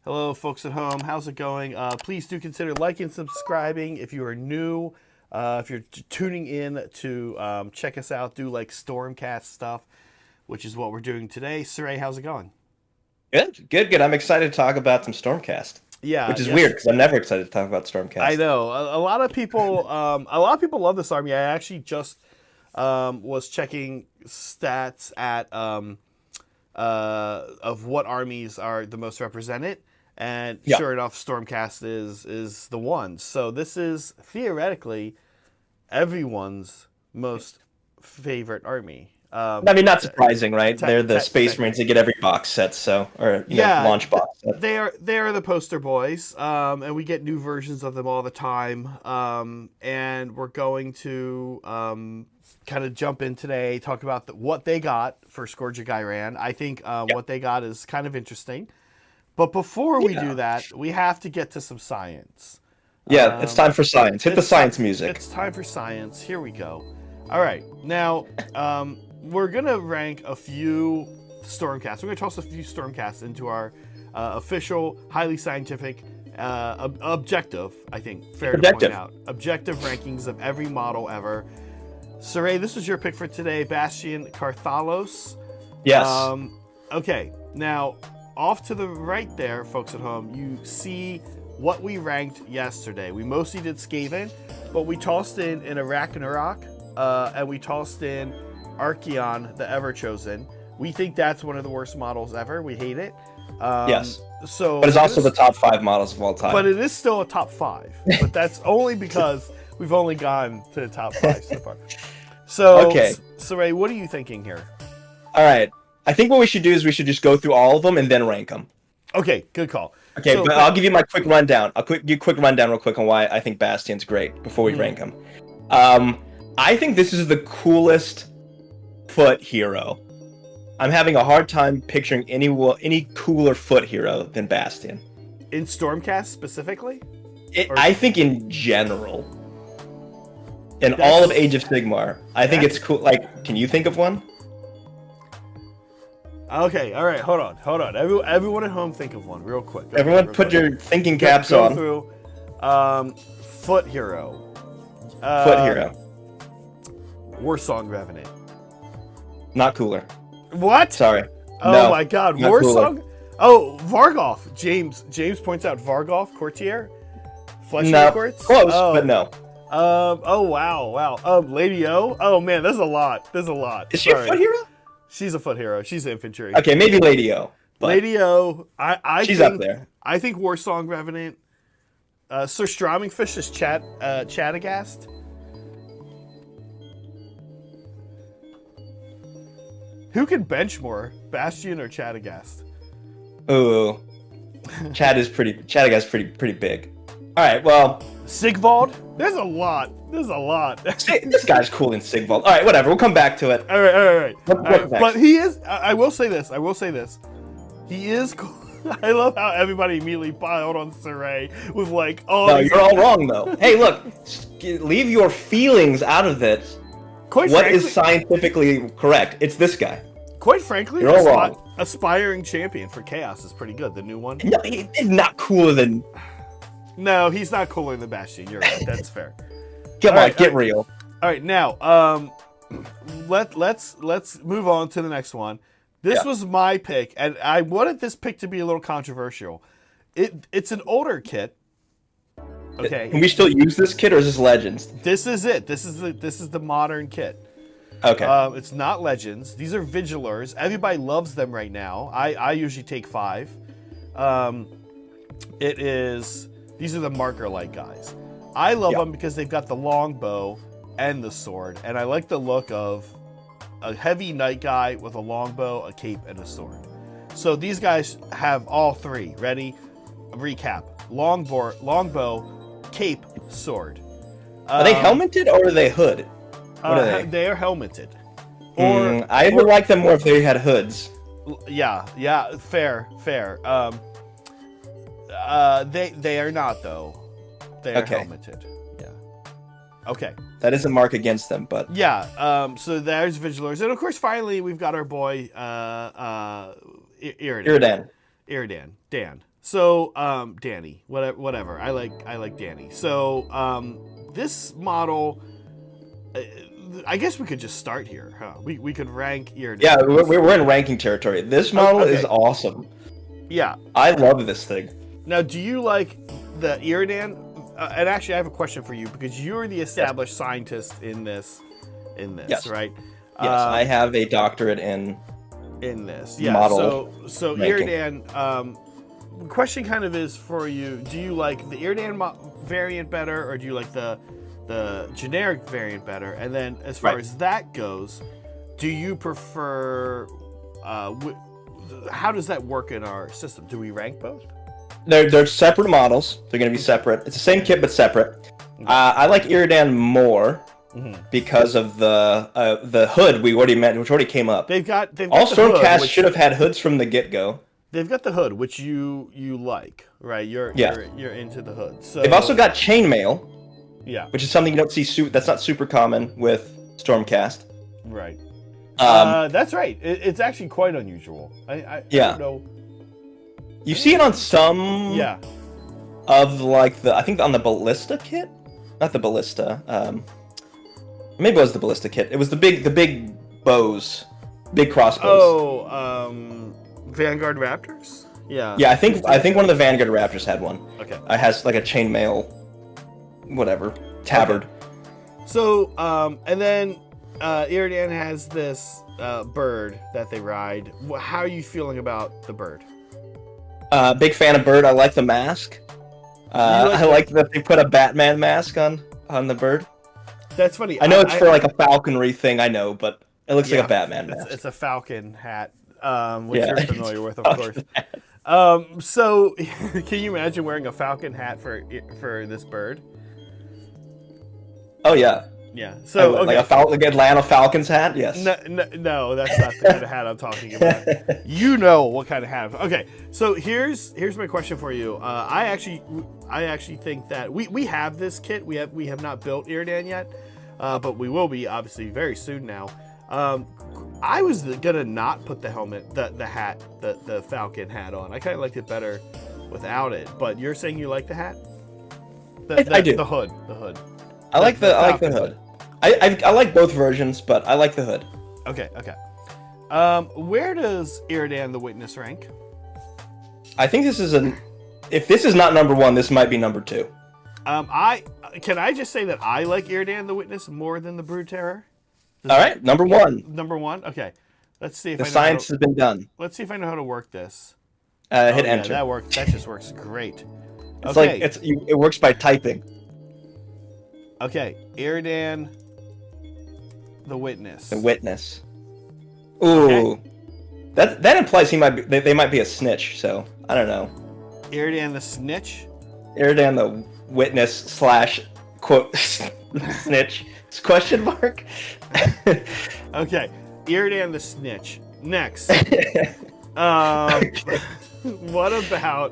Hello, folks at home. How's it going? Please do consider liking and subscribing if you are new. If you're tuning in to check us out, do like Stormcast stuff, which is what we're doing today. Saray, how's it going? Good. I'm excited to talk about some Stormcast. Yeah, Which is yes, weird because I'm never excited to talk about I Stormcast. know. A lot of people, love this army. I actually just was checking stats at of what armies are the most represented, and Yeah. sure enough, Stormcast is the one. So this is theoretically everyone's most favorite army. I mean, not surprising, right? Te- They're the te- Space te- Marines that get every box set, or yeah, launch box set. they are the poster boys, and we get new versions of them all the time. And we're going to kind of jump in today, talk about what they got for Scourge of Ghyran. I think what they got is kind of interesting. But before we do that, we have to get to some science. Yeah, it's time for science. Hit the science music. It's time for science. Here we go. All right, now we're gonna rank a few Stormcasts. We're gonna toss a few Stormcasts into our official, highly scientific, objective. I think fair to point out objective rankings of every model ever. Saray, this was your pick for today. Bastion Carthalos. Yes. Okay, now off to the right there, folks at home, you see what we ranked yesterday. We mostly did Skaven, but we tossed in a Ragnarok, and we tossed in Archeon, the Ever-Chosen. We think that's one of the worst models ever. We hate it. Yes. So, but it's also the top 5 models of all time. But it is still a top 5. But that's only because we've only gone to the top 5 so far. So, okay. Saray, what are you thinking here? All right. I think what we should do is we should just go through all of them and then rank them. Okay, good call. Okay, but I'll give you my quick rundown. I'll give you a quick rundown real quick on why I think Bastion's great before we rank him. I think this is the coolest foot hero. I'm having a hard time picturing any cooler foot hero than Bastion. In Stormcast specifically? I think in general. In all of Age of Sigmar. I think it's cool. Like, can you think of one? Okay, all right, hold on. Everyone at home, think of one real quick. Everyone put your thinking caps on. Go through Foot Hero. Foot Hero. Warsong Revenant. Not cooler. What? Sorry. Oh no, my god, not Warsong? cooler. Oh, Vargoth. James points out Vargoth, Courtier. Flesh Quartz? Close, but no. Oh wow. Lady O? Oh man, there's a lot. Is she a foot hero? She's a foot hero. She's infantry. Okay, maybe Lady O. Lady O, she's think, up there. I think Warsong Revenant. Sir Stromingfish is Chadagast. Who can bench more, Bastion or Chadagast? Ooh, Chadagast pretty big. All right, well, Sigvald. There's a lot. This guy's cool in Sigvald. All right, whatever. We'll come back to it. All right. What's next? But he is. I will say this. He is cool. I love how everybody immediately piled on Saray with like, oh. No, you're all wrong though. Hey, look, leave your feelings out of it. What is scientifically correct? It's this guy. Quite frankly, you're all wrong. Aspiring champion for Chaos is pretty good. The new one. No, he's not cooler than. No, he's not cooler than Bastion. You're right. That's fair. Come on, get real. All right, now let's move on to the next one. This was my pick, and I wanted this pick to be a little controversial. It's an older kit. Okay. Can we still use this kit, or is this Legends? This is it. This is the modern kit. Okay. It's not Legends. These are Vigilers. Everybody loves them right now. I usually take 5. These are the marker light guys. I love them because they've got the long bow and the sword, and I like the look of a heavy knight guy with a long bow, a cape, and a sword. So these guys have all 3. Ready? Recap. Long bow, cape, sword. Are they helmeted or are they hood? What are they? They are helmeted. I would like them more if they had hoods. Yeah, fair. They are not though. They are helmeted. Yeah. Okay. That is a mark against them, but yeah. So there's Vigilers, and of course, finally we've got our boy Iridan. Dan. So, Danny, whatever. I like Danny. So, this model, I guess we could just start here, huh? We could rank Iridan. Yeah, we're in ranking territory. This model is awesome. Yeah. I love this thing. Now, do you like the Iridan? And actually, I have a question for you because you're the established scientist in this, Yes. right? Yes, I have a doctorate in this. Yeah. Model So ranking. Iridan. Question kind of is for you: do you like the Iridan variant better, or do you like the generic variant better? And then, as far as that goes, do you prefer? How does that work in our system? Do we rank both? They're separate models. They're going to be separate. It's the same kit but separate. I like Iridan more because of the hood we already met, which already came up. They've got all the Stormcast hood, should have had hoods from the get-go. They've got the hood, which you like, right? You're into the hood. So they've also got chainmail. Yeah. Which is something you don't see. That's not super common with Stormcast. Right. That's right. It's actually quite unusual. I don't know. You see it on some. Yeah. Of like I think on the ballista kit, not the ballista. Maybe it was the ballista kit. It was the big bows, big crossbows. Oh, Vanguard Raptors. Yeah. Yeah, I think one of the Vanguard Raptors had one. Okay. It has like a chainmail, whatever tabard. Okay. So and then Iridan has this bird that they ride. How are you feeling about the bird? Big fan of bird. I like the mask. I like that they put a Batman mask on the bird. That's funny. I know it's for like a falconry thing. I know, but it looks like a Batman mask. It's a falcon hat, which you're familiar with, of course. So, can you imagine wearing a falcon hat for this bird? Oh yeah. Yeah. So okay. Like a Atlanta Falcons hat. Yes. No, that's not the kind of hat I'm talking about. You know what kind of hat. Okay. So here's my question for you. I actually think that we have this kit. We have not built Iridan yet, but we will be obviously very soon now. I was gonna not put the helmet, the hat, the falcon hat on. I kind of liked it better without it. But you're saying you like the hat? I do. The hood. I like the hood. I like both versions, but I like the hood. Okay. Where does Iridan the Witness rank? I think this is if this is not number 1, this might be number 2. Can I just say that I like Iridan the Witness more than the Brood Terror? All right, number 1. Number 1. Okay. Let's see if the science has been done. Let's see if I know how to work this. Hit enter. That works. That just works great. It's like it works by typing. Okay, Iridan the Witness. The Witness. Ooh, okay. That implies they might be a snitch. So I don't know. Iridan the Snitch. Iridan the Witness / quote snitch? Question mark. Okay, Iridan the Snitch. Next. What about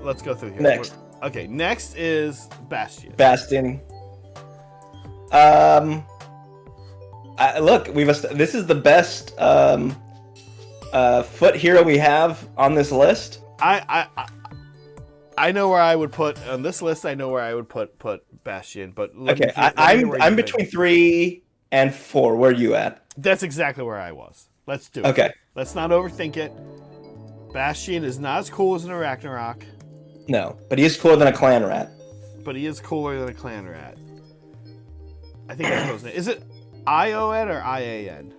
let's go through here. Next. Okay, next is Bastion. Look, this is the best foot hero we have on this list. I know where I would put on this list. I know where I would put Bastion, but okay, I'm between 3 and 4. Where are you at? That's exactly where I was. Let's do it. Okay. Let's not overthink it. Bastion is not as cool as an Ragnarok. No, but he is cooler than a clan rat. But he is cooler than a clan rat. I think that's supposed to. Is it ION or IAN?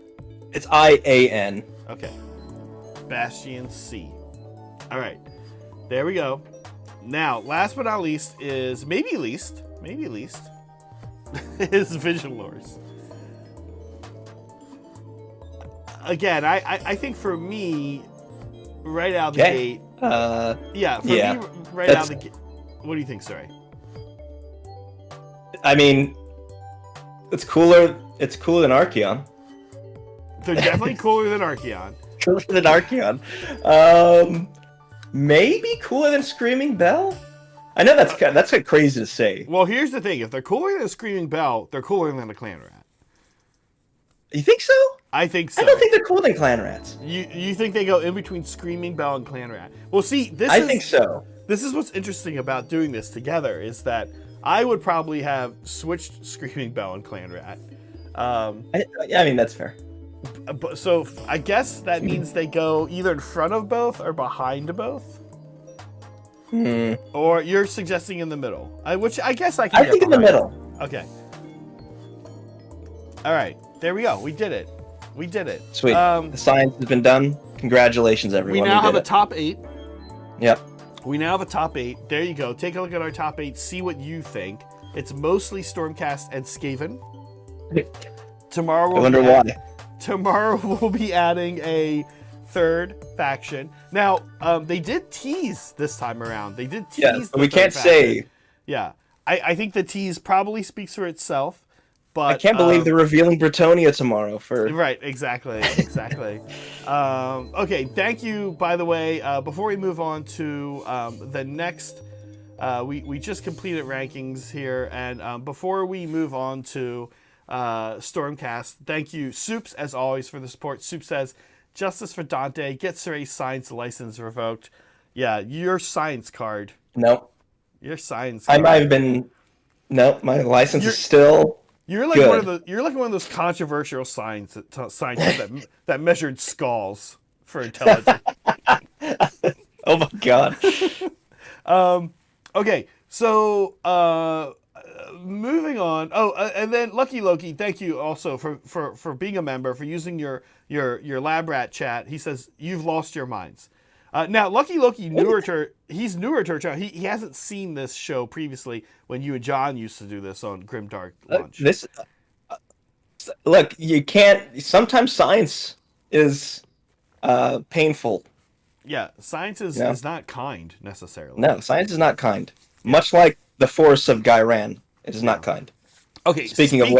It's IAN. Okay. Bastion C. All right. There we go. Now, last but not least is maybe least is Vigilors. Again, I think for me, right out the gate. Me, right out the gate. What do you think, sorry? I mean, it's cooler. It's cooler than Archeon. They're definitely cooler than Archeon. Cooler than Archeon. Maybe cooler than Screaming Bell. I know that's crazy to say. Well, here's the thing: if they're cooler than a Screaming Bell, they're cooler than a clan rat. You think so? I think so. I don't think they're cooler than clan rats. You think they go in between Screaming Bell and Clan Rat? Well, see, I think so. This is what's interesting about doing this together is that I would probably have switched Screaming Bell and Clan Rat. I mean, that's fair. So I guess that means they go either in front of both or behind both. Or you're suggesting in the middle, which I guess I can. I think in the middle. Okay. All right, there we go. We did it. Sweet. The science has been done. Congratulations, everyone. We now have a top 8. Yep. We now have a top 8. There you go. Take a look at our top 8. See what you think. It's mostly Stormcast and Skaven. Tomorrow. I wonder why. Tomorrow we'll be adding a third faction. Now, they did tease this time around. They did tease. Yeah, but we can't say. Yeah, I think the tease probably speaks for itself. But I can't believe they're revealing Bretonia tomorrow. Right, exactly. Okay, thank you. By the way, before we move on to the next, we just completed rankings here, and before we move on to Stormcast, thank you, Soups, as always, for the support. Soup says, "Justice for Dante. Get Surrey's science license revoked." Yeah, your science card. No. Your science card. I might have been. No, my license is still. You're like one of those controversial scientists that measured skulls for intelligence. Oh my god. Okay, so moving on. Oh, and then Lucky Loki, thank you also for being a member, for using your lab rat chat. He says you've lost your minds. Now, Lucky Loki, he's newer to our channel. He hasn't seen this show previously when you and John used to do this on Grimdark Lunch. Look, you can't. Sometimes science is painful. Yeah, science is not kind necessarily. No, science is not kind. Yeah. Much like the Force of Ghyran, it is not kind. Okay, speaking of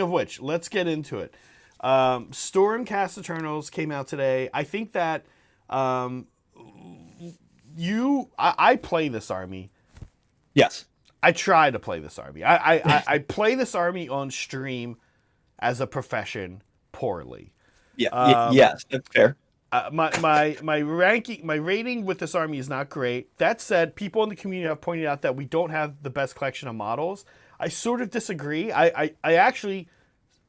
which, let's get into it. Stormcast Eternals came out today. I think that I play this army. Yes. I try to play this army. I play this army on stream as a profession poorly. Yeah. Yes, that's fair. My rating with this army is not great. That said, people in the community have pointed out that we don't have the best collection of models. I sort of disagree. I actually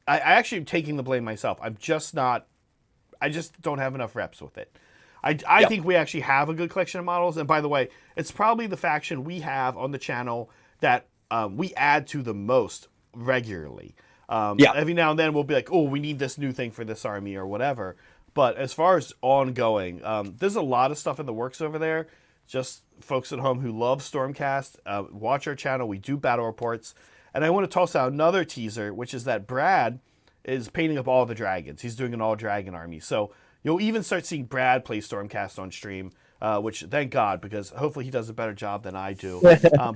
am taking the blame myself. I just don't have enough reps with it. I think we actually have a good collection of models. And by the way, it's probably the faction we have on the channel that we add to the most regularly. Every now and then we'll be like, oh, we need this new thing for this army or whatever. But as far as ongoing, there's a lot of stuff in the works over there. Just folks at home who love Stormcast, watch our channel. We do battle reports. And I want to toss out another teaser, which is that Brad is painting up all the dragons. He's doing an all-dragon army. So you'll even start seeing Brad play Stormcast on stream, which thank God, because hopefully he does a better job than I do.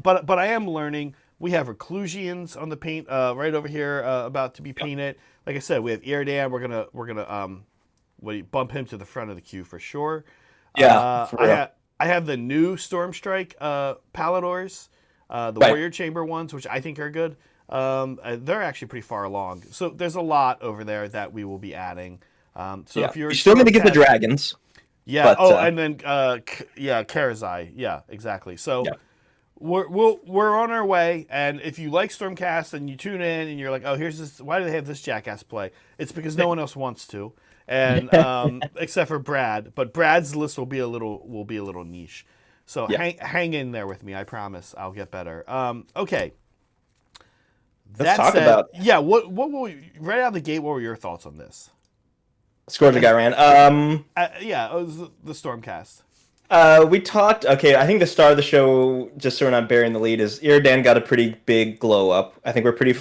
But I am learning. We have Reclusians on the paint right over here about to be painted. Like I said, we have Iridan. We're gonna bump him to the front of the queue for sure. Yeah, for real. I have the new Stormstrike Paladors, the Warrior Chamber ones, which I think are good. They're actually pretty far along. So there's a lot over there that we will be adding. If you're still going to get the dragons. Yeah. But, and then Karazai. Yeah, exactly. So we're on our way. And if you like Stormcast and you tune in and you're like, oh, here's this. Why do they have this jackass play? It's because no one else wants to, and except for Brad. But Brad's list will be a little niche. So hang in there with me. I promise I'll get better. Okay. Let's talk about. Yeah. What right out of the gate? What were your thoughts on this? Scourge of Ghyran. It was the Stormcast. We talked. Okay, I think the star of the show, just so we're not burying the lead, is Iridan got a pretty big glow up. I think we're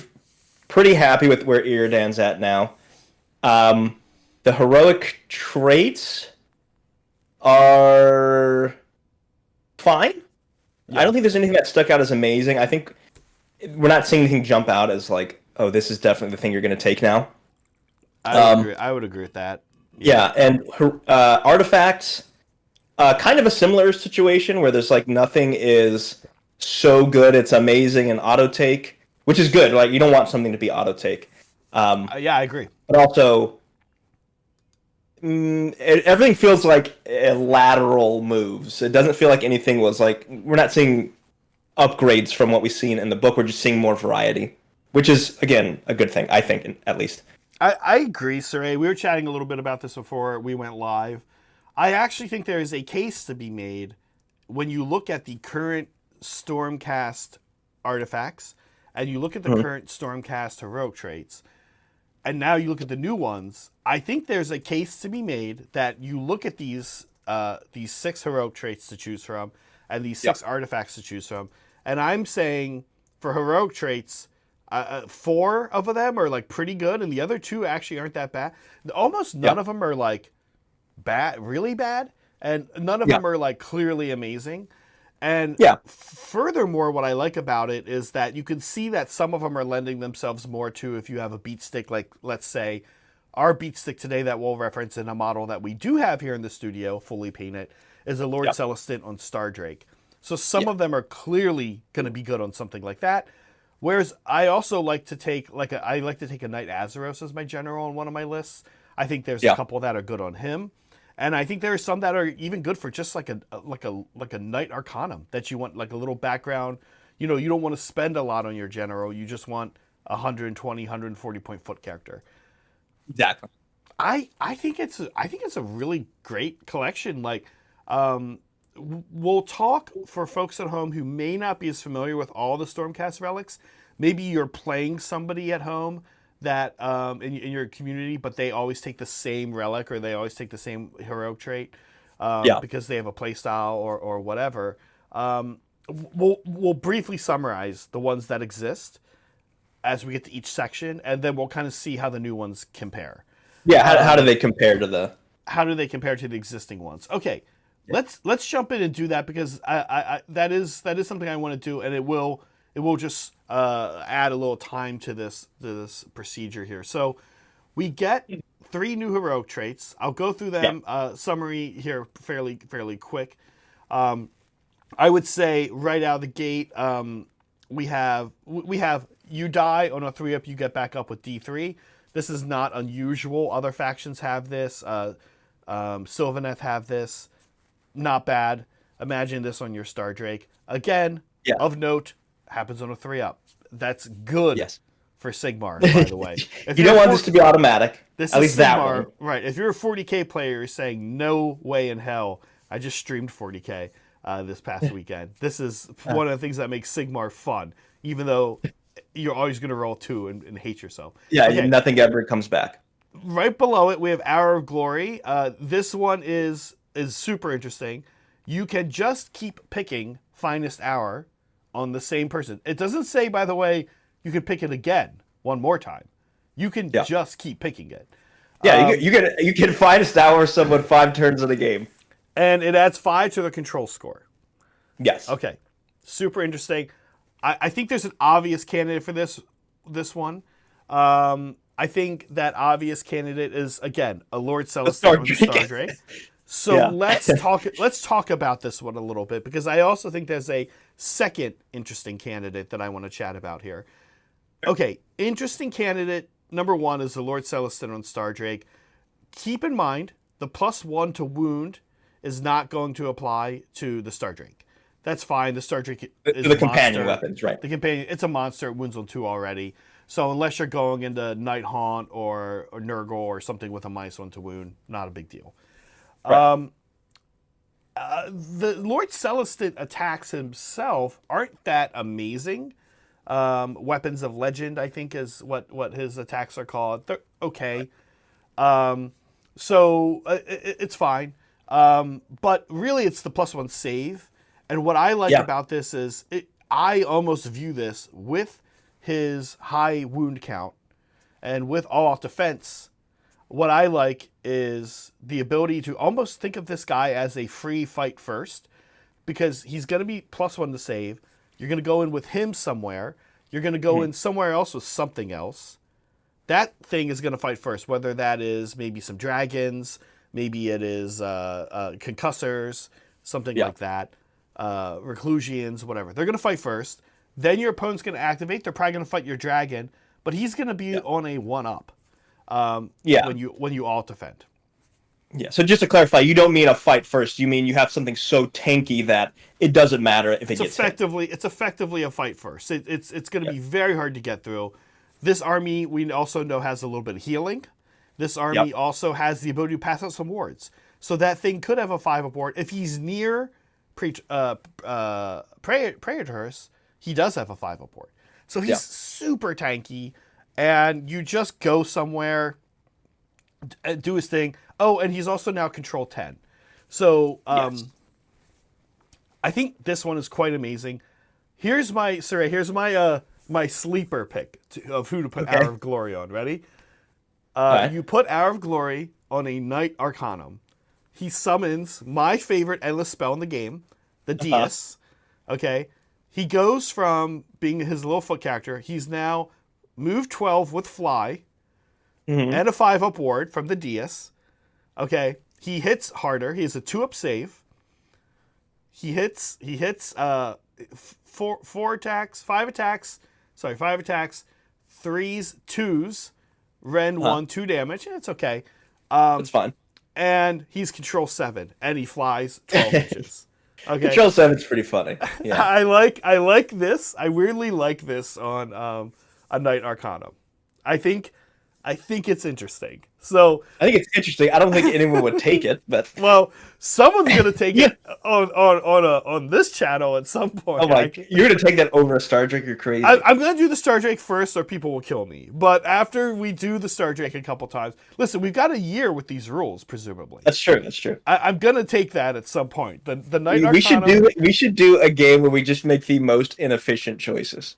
pretty happy with where Iridan's at now. The heroic traits are fine. Yeah. I don't think there's anything that stuck out as amazing. I think we're not seeing anything jump out as like, oh, this is definitely the thing you're going to take now. I would agree with that. Yeah, and artifacts, kind of a similar situation where there's like nothing is so good it's amazing and auto take, which is good. Like you don't want something to be auto take. I agree. But also everything feels like lateral moves. It doesn't feel like anything was like we're not seeing upgrades from what we've seen in the book. We're just seeing more variety, which is again a good thing, I think, at least. I agree, Saray. We were chatting a little bit about this before we went live. I actually think there is a case to be made when you look at the current Stormcast artifacts and you look at the current Stormcast heroic traits, and now you look at the new ones. I think there's a case to be made that you look at these 6 heroic traits to choose from and these 6 artifacts to choose from, and I'm saying for heroic traits, 4 of them are like pretty good, and the other 2 actually aren't that bad. Almost none of them are like bad, really bad, and none of them are like clearly amazing. And furthermore, what I like about it is that you can see that some of them are lending themselves more to if you have a beat stick, like let's say our beat stick today that we'll reference in a model that we do have here in the studio, fully painted, is a Lord Celestin on Star Drake. So some of them are clearly going to be good on something like that. Whereas I also like to take I like to take a Knight Azeros as my general on one of my lists. I think there's a couple that are good on him, and I think there are some that are even good for just like a Knight Arcanum that you want like a little background. You know, you don't want to spend a lot on your general. You just want a 120, 140 point foot character. Exactly. I think it's a really great collection. Like, we'll talk for folks at home who may not be as familiar with all the Stormcast relics. Maybe you're playing somebody at home that in your community, but they always take the same relic or they always take the same heroic trait because they have a play style or whatever. We'll briefly summarize the ones that exist as we get to each section, and then we'll kind of see how the new ones compare. Yeah, how do they compare to the? How do they compare to the existing ones? Okay. Let's jump in and do that because I that is something I want to do, and it will just add a little time to this procedure here. So we get 3 new heroic traits. I'll go through them summary here fairly quick. I would say right out of the gate, we have you die on a 3-up, you get back up with D3. This is not unusual. Other factions have this. Sylvaneth have this. Not bad. Imagine this on your Star Drake. Again, of note, happens on a 3-up. That's good for Sigmar, by the way. If you don't want this to be automatic. This at is least Sigmar, that one. right. If you're a 40K player, you're saying, no way in hell. I just streamed 40K this past weekend. This is one of the things that makes Sigmar fun, even though you're always going to roll 2 and hate yourself. Yeah, nothing ever comes back. Right below it, we have Hour of Glory. This one is super interesting. You can just keep picking Finest Hour on the same person. It doesn't say, by the way, you can pick it again one more time. You can just keep picking it. Yeah, you can Finest Hour someone 5 turns in the game. And it adds 5 to the control score. Yes. Okay. Super interesting. I think there's an obvious candidate for this one. I think that obvious candidate is, again, a Lord Celestin on Star Drake. So let's talk about this one a little bit, because I also think there's a second interesting candidate that I want to chat about here. Okay, interesting candidate number 1 is the Lord Celestin on Star Drake. Keep in mind, the +1 to wound is not going to apply to the Star Drake. That's fine. The Star Drake is the companion weapons, right? The companion, it's a monster. It wounds on 2 already. So unless you're going into Night Haunt or Nurgle or something with a -1 to wound, not a big deal. Right. The Lord Celestin attacks himself aren't that amazing. Weapons of Legend, I think, is what his attacks are called. They're okay. So it's fine. But really, it's the +1 save. And what I like about this is I almost view this with his high wound count and with all-out defense. What I like is the ability to almost think of this guy as a free fight first, because he's going to be +1 to save. You're going to go in with him somewhere. You're going to go in somewhere else with something else. That thing is going to fight first, whether that is maybe some dragons, maybe it is concussors, something like that, reclusions, whatever. They're going to fight first. Then your opponent's going to activate. They're probably going to fight your dragon, but he's going to be on a 1-up when you alt defend. Yeah. So just to clarify, you don't mean a fight first. You mean you have something so tanky that it doesn't matter if it gets hit. It's effectively a fight first. It's going to be very hard to get through. This army we also know has a little bit of healing. This army Yep. also has the ability to pass out some wards. So that thing could have a 5-up ward. If he's near Praetors, he does have a 5-up ward. So he's super tanky, and you just go somewhere, do his thing. Oh, and he's also now control 10. So I think this one is quite amazing. Here's my my sleeper pick of who to put Hour of Glory on. Ready? You put Hour of Glory on a Knight Arcanum. He summons my favorite endless spell in the game, the Deus. Okay? He goes from being his little foot character, he's now move 12 with fly and a 5-up ward from the Deus. Okay? He hits harder. He has a 2-up save. He hits 5 attacks, 3s, 2s, Ren 1, 2 damage. It's okay. That's fine. And he's control 7, and he flies 12 inches. Okay. Control 7's pretty funny. Yeah. I like this. I weirdly like this on a Knight Arcanum. I think it's interesting. So I think it's interesting. I don't think anyone would take it, but well, someone's gonna take it on this channel at some point. oh my! You're gonna take that over a Star Drake? You're crazy. I'm gonna do the Star Drake first, or people will kill me. But after we do the Star Drake a couple times, listen, we've got a year with these rules, presumably. That's true. That's true. I'm gonna take that at some point. The Knight We Arcanum. we should do a game where we just make the most inefficient choices.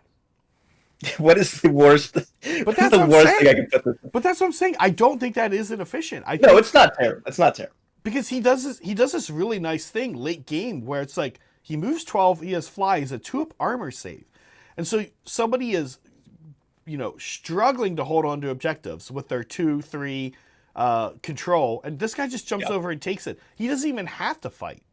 What is the worst? What is the worst thing I can put this in? But that's what I'm saying. I don't think that is inefficient. No, it's not terrible. It's not terrible. Because he does this really nice thing late game where it's like he moves 12, he has fly, he's a 2-up armor save. And so somebody is, struggling to hold on to objectives with their 2, 3 control, and this guy just jumps over and takes it. He doesn't even have to fight.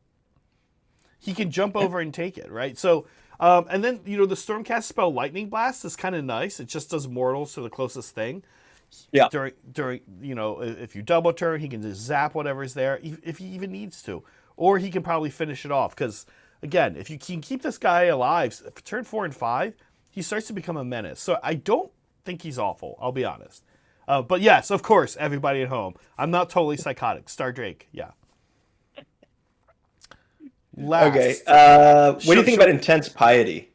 He can jump over and take it, right? So and then, the Stormcast spell Lightning Blast is kind of nice. It just does mortals to the closest thing. Yeah. During if you double turn, he can just zap whatever's there, if he even needs to. Or he can probably finish it off. Because, again, if you can keep this guy alive, for turn 4 and 5, he starts to become a menace. So I don't think he's awful, I'll be honest. But yes, of course, everybody at home. I'm not totally psychotic. Star Drake, yeah. Last. Okay. What do you think about Intense Piety?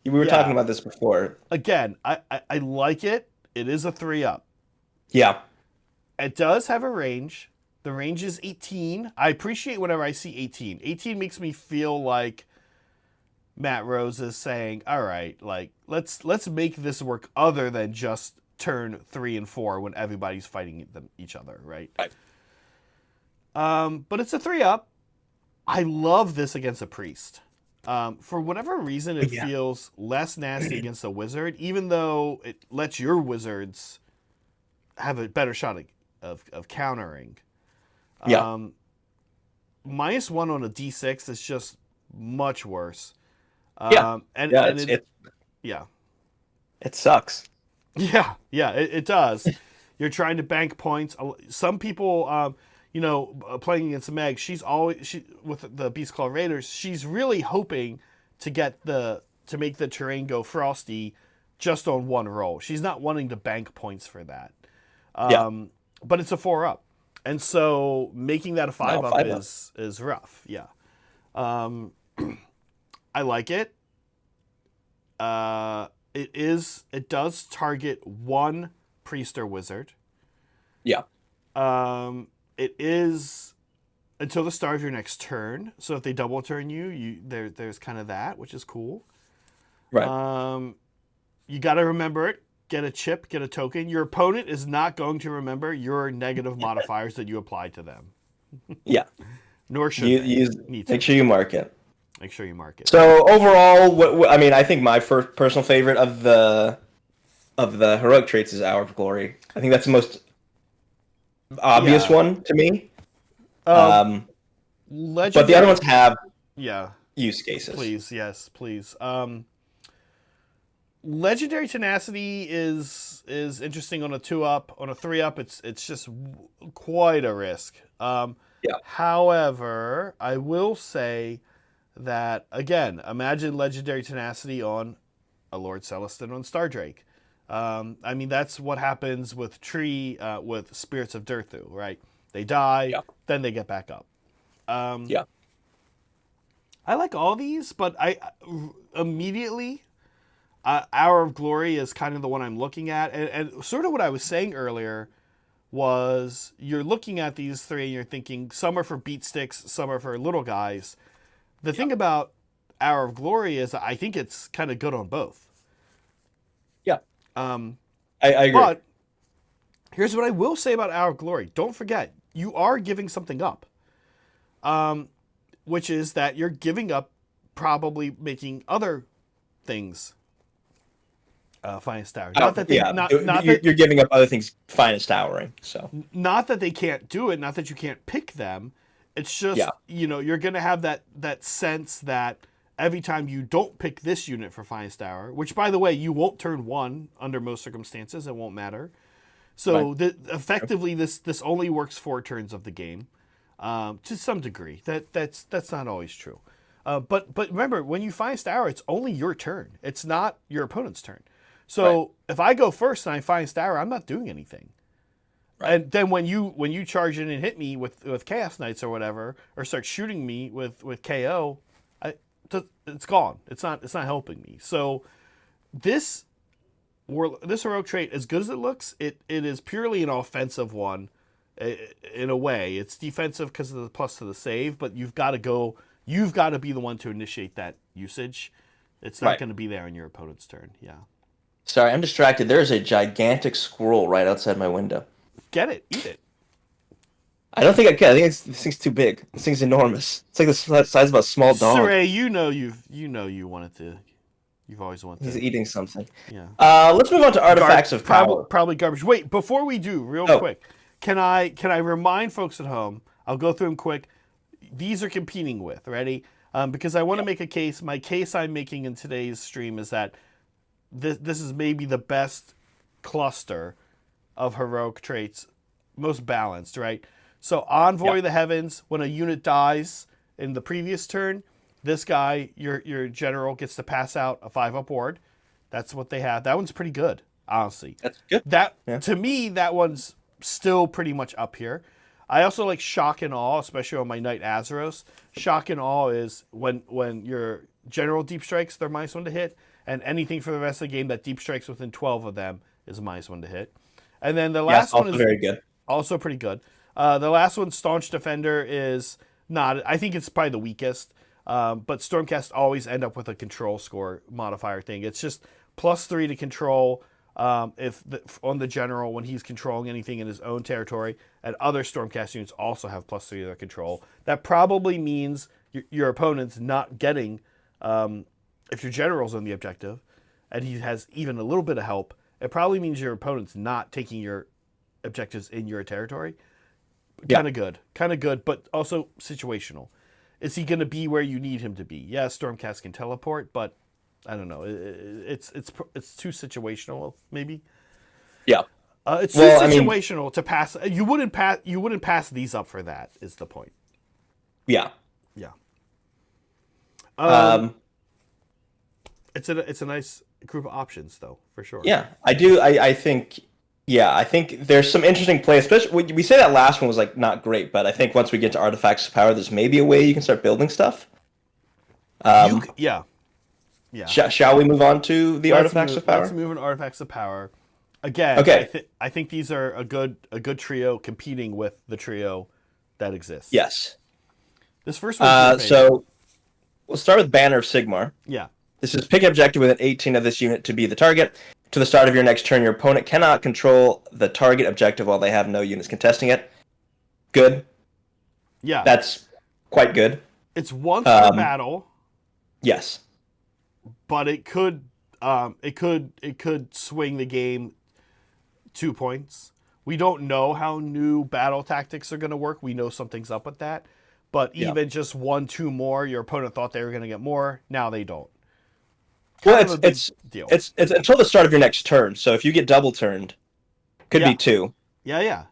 We were talking about this before. Again, I like it. It is a 3-up. Yeah. It does have a range. The range is 18. I appreciate whenever I see 18. 18 makes me feel like Matt Rose is saying, all right, like let's make this work other than just turn 3 and 4 when everybody's fighting each other, right? Right. But it's a 3-up. I love this against a priest. For whatever reason, it feels less nasty against a wizard, even though it lets your wizards have a better shot of countering. Yeah. -1 on a D6 is just much worse. It sucks. Yeah, it does. You're trying to bank points. Some people, playing against Meg, with the Beast Claw Raiders, she's really hoping to make the terrain go frosty just on one roll. She's not wanting to bank points for that. But it's a 4-up. And so making that a 5-up is rough. Yeah. I like it. It does target one priest or wizard. Yeah. It is until the start of your next turn. So if they double turn there's kind of that, which is cool. Right. You got to remember it. Get a chip, get a token. Your opponent is not going to remember your negative modifiers that you applied to them. Yeah. Nor should make sure you mark it. Make sure you mark it. So overall, I think my first personal favorite of the heroic traits is Hour of Glory. I think that's the most obvious one to me. But the other ones have use cases. Please, yes, please. Legendary Tenacity is interesting on a 2-up. On a 3-up, it's just quite a risk. Yeah. However, I will say that again, imagine Legendary Tenacity on a Lord Celestin on Stardrake. I mean, that's what happens with with Spirits of Durthu, right? They die, Yeah. then they get back up. Yeah. I like all these, but I immediately Hour of Glory is kind of the one I'm looking at, and sort of what I was saying earlier was you're looking at these three and you're thinking some are for beat sticks, some are for little guys. The thing about Hour of Glory is I think it's kind of good on both. Yeah. I agree. But here's what I will say about Hour of Glory. Don't forget, you are giving something up. Which is that you're giving up probably making other things Finest Hour. Not that they, you're giving up other things Finest Houring. So not that they can't do it, not that you can't pick them. It's just you're gonna have that sense that every time you don't pick this unit for Finest Hour, which by the way you won't turn 1 under most circumstances, it won't matter. So effectively, this only works 4 turns of the game. To some degree, that's not always true, but remember when you Finest Hour, it's only your turn. It's not your opponent's turn. So if I go first and I Finest Hour, I'm not doing anything. Right. And then when you charge in and hit me with Chaos Knights or whatever, or start shooting me with KO, it's gone. It's not helping me. So this heroic trait, as good as it looks, it is purely an offensive one. In a way, it's defensive because of the plus to the save, but you've got to be the one to initiate that usage. It's not going to be there on your opponent's turn. Yeah. Sorry, I'm distracted. There's a gigantic squirrel right outside my window. Get it, eat it. I don't think I can. I think this thing's too big. This thing's enormous. It's like the size of a small dog. Saray, you wanted to. You've always wanted. He's eating something. Yeah. Let's move on to Artifacts of Power. Probably garbage. Wait, before we do, real quick. Can I remind folks at home? I'll go through them quick. These are competing with, ready? Because I want to make a case. My case I'm making in today's stream is that this is maybe the best cluster of heroic traits, most balanced, right? So Envoy of the Heavens, when a unit dies in the previous turn, this guy, your general, gets to pass out a 5-up ward. That's what they have. That one's pretty good, honestly. That's good. To me, that one's still pretty much up here. I also like Shock and Awe, especially on my Knight Azeros. Shock and Awe is when your general deep strikes, they're -1 to hit, and anything for the rest of the game that deep strikes within 12 of them is -1 to hit. And then the last one is very good. Also pretty good. The last one, Staunch Defender, is not. I think it's probably the weakest. But Stormcast always end up with a control score modifier thing. It's just +3 to control. On the general when he's controlling anything in his own territory, and other Stormcast units also have +3 to their control. That probably means your opponent's not getting, if your general's on the objective, and he has even a little bit of help, it probably means your opponent's not taking your objectives in your territory. Kind of good, but also situational. Is he going to be where you need him to be? Yeah, Stormcast can teleport, but I don't know. It's too situational, maybe. Yeah. It's too situational to pass. You wouldn't pass these up for that. Is the point? Yeah. Yeah. It's a nice group of options, though, for sure. Yeah, I do. I think. Yeah, I think there's some interesting play. Especially we say that last one was like not great, but I think once we get to Artifacts of Power, there's maybe a way you can start building stuff. Yeah. Shall we move on to the Artifacts of Power? Let's move on to Artifacts of Power. Again, okay. I think these are a good trio competing with the trio that exists. Yes. This first one. So we'll start with Banner of Sigmar. Yeah. This is pick an objective within 18 of this unit to be the target. To the start of your next turn, your opponent cannot control the target objective while they have no units contesting it. Good. Yeah. That's quite good. It's once per battle. Yes. But it could swing the game 2 points. We don't know how new battle tactics are going to work. We know something's up with that. But even just 1-2 more, your opponent thought they were going to get more. Now they don't. kind Well, of a big deal. it's until the start of your next turn. So if you get double turned, could Yeah. be 2. Yeah.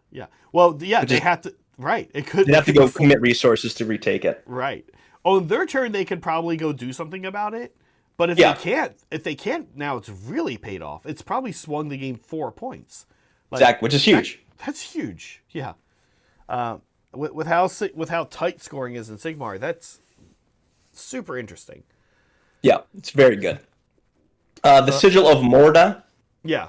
Well, yeah, Which they is have to. Right. They It have to could be go 4. commit resources to retake it. Right. On their turn, they could probably go do something about it. But Yeah, if they can't, now it's really paid off. It's probably swung the game 4 points. exactly, which is huge. That's huge. Yeah. With how tight scoring is in Sigmar, that's super interesting. Yeah, it's very good. The Sigil of Morda. Yeah.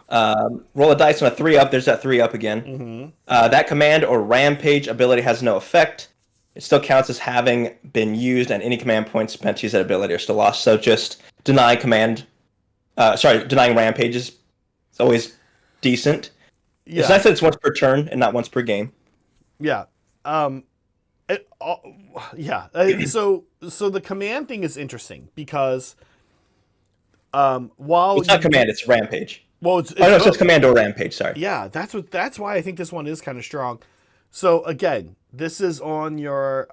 Roll a dice on a 3-up. There's that 3-up again. Mm-hmm. That command or rampage ability has no effect. It still counts as having been used, and any command points spent to use that ability are still lost. So just denying rampages. It's always decent. Yeah. It's nice that it's once per turn and not once per game. Yeah. Yeah. So the command thing is interesting because while It's not command, it's rampage. well, Oh no, it says command or rampage. Sorry. yeah, that's why I think this one is kind of strong. So again, this is on your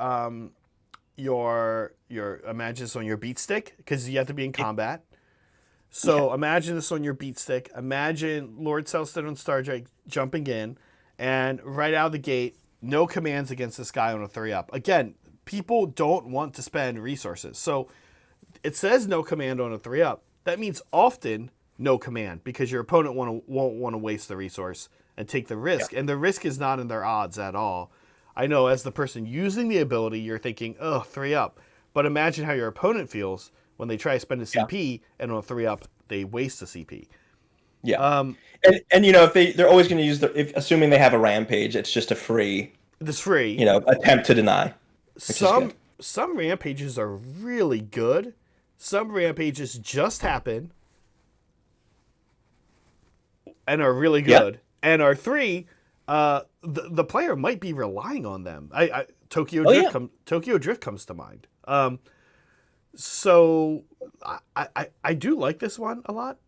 imagine this on your beat stick because you have to be in combat. So imagine this on your beat stick. Imagine Lord Celestin and Stardrake jumping in, and right out of the gate, no commands against this guy on a 3-up. Again, people don't want to spend resources. So it says no command on a 3-up. That means often no command because your opponent won't want to waste the resource and take the risk. Yeah. And the risk is not in their odds at all. I know as the person using the ability, you're thinking, oh, 3-up. But imagine how your opponent feels when they try to spend a CP and on a 3-up, they waste a CP. Yeah. And you know, if they're always going to use assuming they have a rampage, it's just a free. It's free. You know, attempt to deny. Some rampages are really good. Some rampages just happen and are really good. Yep. And are 3, the player might be relying on them. Tokyo Drift comes to mind. So I do like this one a lot.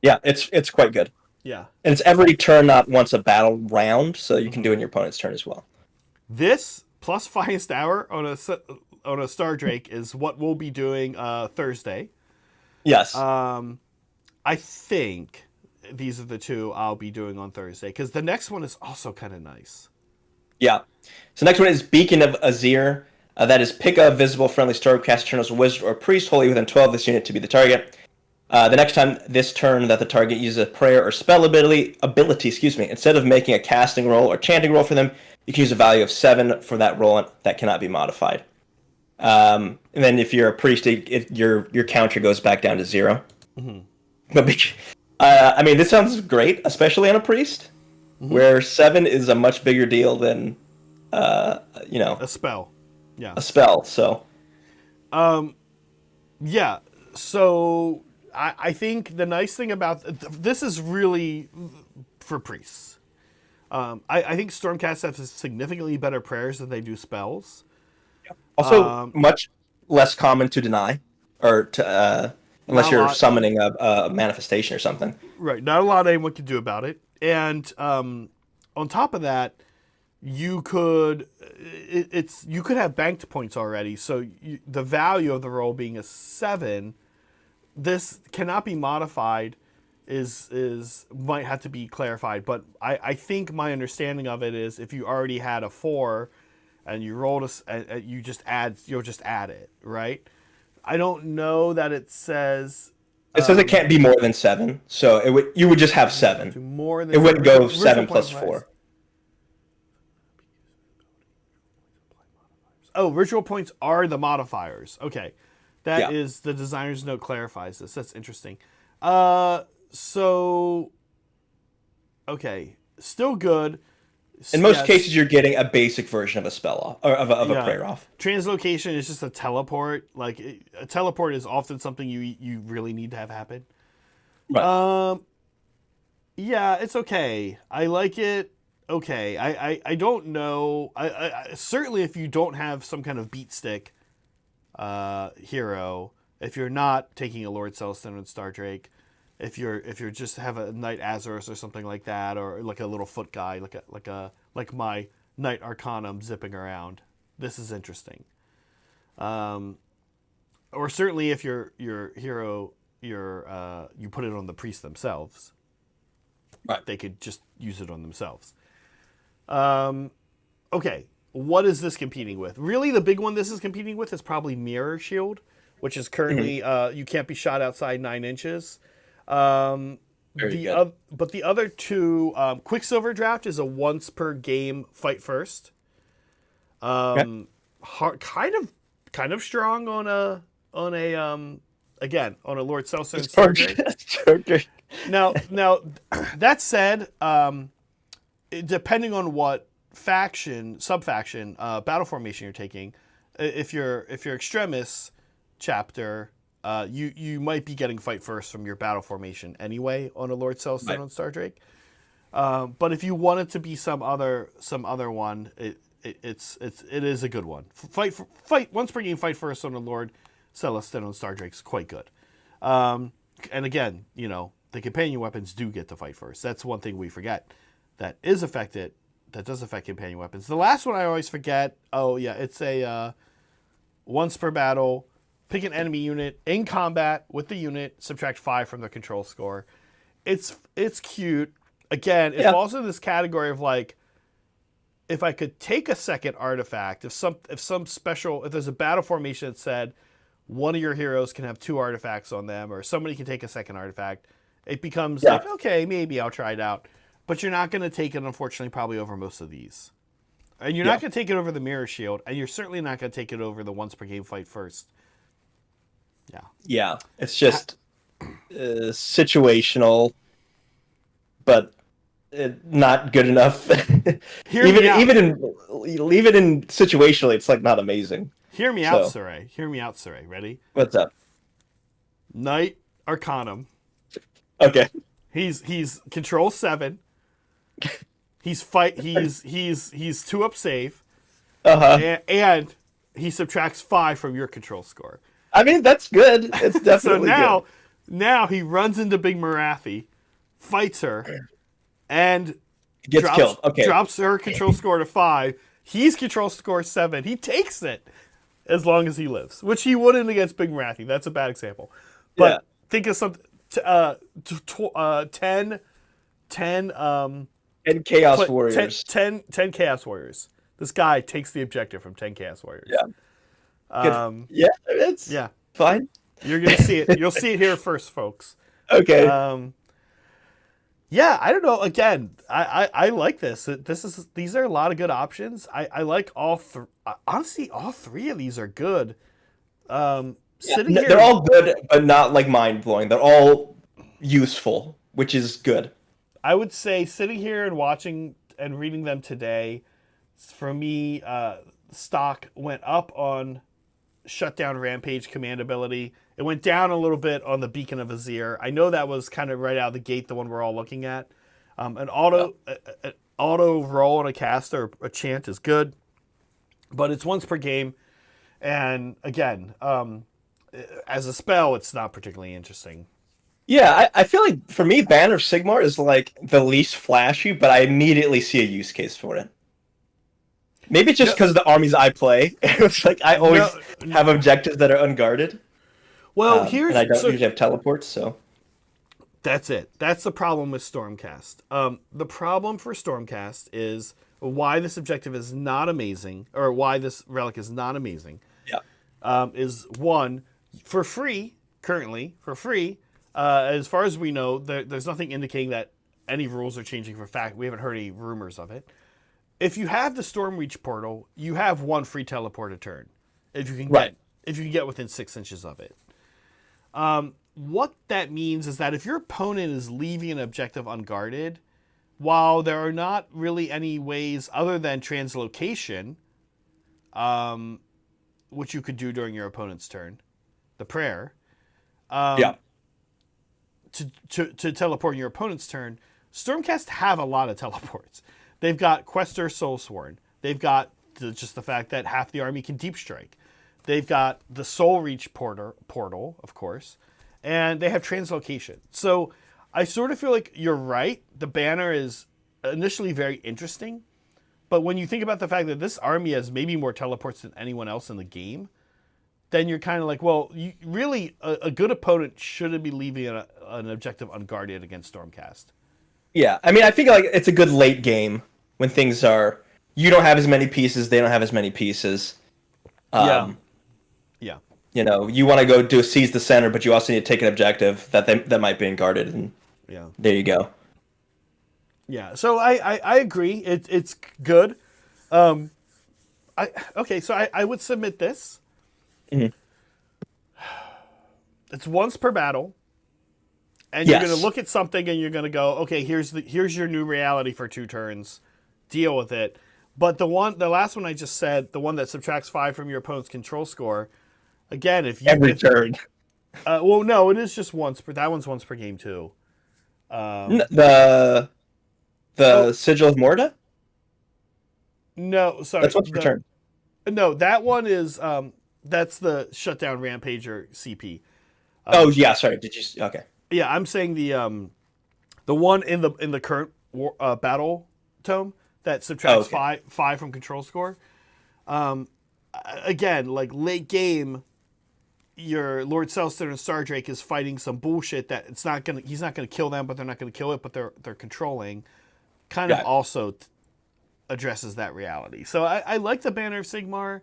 Yeah, it's quite good. Yeah. And it's every turn, not once a battle round, so you can do it in your opponent's turn as well. This plus Finest Hour on a Stardrake is what we'll be doing Thursday. Yes. I think these are the 2 I'll be doing on Thursday because the next one is also kind of nice. Yeah. So next one is Beacon of Azir. That is pick a visible friendly Stormcast Eternals wizard or priest wholly within 12 of this unit to be the target. The next time this turn that the target uses a prayer or spell ability, instead of making a casting roll or chanting roll for them, you can use a value of 7 for that roll that cannot be modified. And then if you're a priest, your counter goes back down to 0. Mm-hmm. But I mean, this sounds great, especially on a priest, where 7 is a much bigger deal than a spell. Yeah, a spell. So, yeah. So I think the nice thing about this is really for priests. I think Stormcast have significantly better prayers than they do spells. Also, much less common to deny, or to unless you're summoning a manifestation or something. Right. Not a lot anyone can do about it. And on top of that, you could have banked points already. So the value of the roll being a 7, this cannot be modified. Is might have to be clarified. But I think my understanding of it is if you already had a 4 and you rolled you'll just add it, right? I don't know that it says. It says it can't be more than 7, so you would just have 7. It wouldn't go 7 plus 4. Oh, ritual points are the modifiers. Okay, that is the designer's note clarifies this. That's interesting. So okay, still good. In most cases, you're getting a basic version of a spell off, or of a prayer off. Translocation is just a teleport. Like a teleport is often something you really need to have happen. Right. Yeah, it's okay. I like it. Okay. I don't know. I certainly if you don't have some kind of beat stick hero, if you're not taking a Lord Celestin and Stardrake, if you're just have a Knight Azurus or something like that, or like a little foot guy, like my Knight Arcanum zipping around, this is interesting. or certainly if your hero you put it on the priests themselves, Right. they could just use it on themselves. Okay, what is this competing with? Really, the big one this is competing with is probably Mirror Shield, which is currently you can't be shot outside 9 inches. Very good. But the other two, Quicksilver Draft is a once per game fight first. Okay. Kind of strong on a again on a Lord Seltzer and Scourge. Stardrake. Scourge. Now that said, depending on what sub-faction, battle formation you're taking, if you're Extremis chapter, you might be getting fight first from your battle formation anyway on a Lord Celestine on Stardrake. But if you want it to be some other one, it is a good one. Fight once per game, fight first on a Lord Celestine on Stardrake's quite good. And again, the companion weapons do get to fight first. That's one thing we forget that does affect companion weapons. The last one I always forget. Oh yeah, it's a once per battle. Pick an enemy unit in combat with the unit. Subtract 5 from their control score. It's cute. Again, it falls in this category of like, if I could take a second artifact, if there's a battle formation that said one of your heroes can have 2 artifacts on them, or somebody can take a second artifact, it becomes like, okay, maybe I'll try it out. But you're not going to take it, unfortunately, probably over most of these. And you're not going to take it over the Mirror Shield, and you're certainly not going to take it over the once per game fight first. Yeah. Yeah, it's just situational, but not good enough. Even in situationally, it's like not amazing. Hear me out, Saray. Hear me out, Saray. Ready? What's up? Knight Arcanum. Okay. He's control 7. He's 2 up save. And he subtracts 5 from your control score. I mean, that's good. It's definitely so good. Now he runs into Big Marathi, fights her, and gets killed. Okay. Drops her control score to 5. He's control score 7. He takes it as long as he lives, which he wouldn't against Big Marathi. That's a bad example. But think of something. 10 Chaos Warriors. 10 Chaos Warriors. This guy takes the objective from 10 Chaos Warriors. Yeah. It's fine. You're gonna see it. You'll see it here first, folks. Okay. I don't know. Again, I like this. These are a lot of good options. I like all three. Honestly, all 3 of these are good. They're all good, but not like mind blowing. They're all useful, which is good. I would say sitting here and watching and reading them today, for me, stock went up on Shutdown Rampage command ability. It went down a little bit on the Beacon of Azir. I know that was kind of right out of the gate, the one we're all looking at. An auto roll on a cast or a chant is good, but it's once per game. And again, as a spell, it's not particularly interesting. Yeah, I feel like for me, Banner of Sigmar is like the least flashy, but I immediately see a use case for it. Maybe just because of the armies I play. It's like I always have objectives that are unguarded. Well, and I don't usually have teleports, so that's it. That's the problem with Stormcast. The problem for Stormcast is why this objective is not amazing, or why this relic is not amazing. Yeah. Is one for free currently for free. As far as we know, there's nothing indicating that any rules are changing for fact. We haven't heard any rumors of it. If you have the Stormreach portal, you have 1 free teleport a turn. If you can get within 6 inches of it. What that means is that if your opponent is leaving an objective unguarded, while there are not really any ways other than translocation, which you could do during your opponent's turn, the prayer, to teleport in your opponent's turn, Stormcast have a lot of teleports. They've got Quester Soulsworn. They've got just the fact that half the army can deep strike. They've got the Soul Reach portal, of course, and they have translocation. So I sort of feel like you're right. The banner is initially very interesting, but when you think about the fact that this army has maybe more teleports than anyone else in the game, then you're kind of like, well, you really a good opponent shouldn't be leaving an objective unguarded against Stormcast. Yeah, I mean, I think like it's a good late game when things are you don't have as many pieces, they don't have as many pieces. Yeah, Um, yeah, you want to go do seize the center, but you also need to take an objective that might be unguarded, and yeah, there you go. yeah. So I agree. It's good. Okay, so I would submit this. Mhm. It's once per battle, and you're Yes. going to look at something and you're going to go, okay, here's your new reality for 2 turns. Deal with it. But the last one I just said, the one that subtracts 5 from your opponent's control score. Again, Every turn. well, no, it is just once per. That one's once per game too. The Sigil of Morta? No, sorry. That's once per turn. No, that one is that's the shutdown rampager CP. Oh yeah, sorry. Did you? Okay. Yeah, I'm saying the one in the current battle tome that subtracts five from control score. Again, like late game, your Lord Celestin and Star Drake is fighting some bullshit that he's not gonna kill them, but they're not gonna kill it, but they're controlling. Kind of also addresses that reality. So I like the Banner of Sigmar.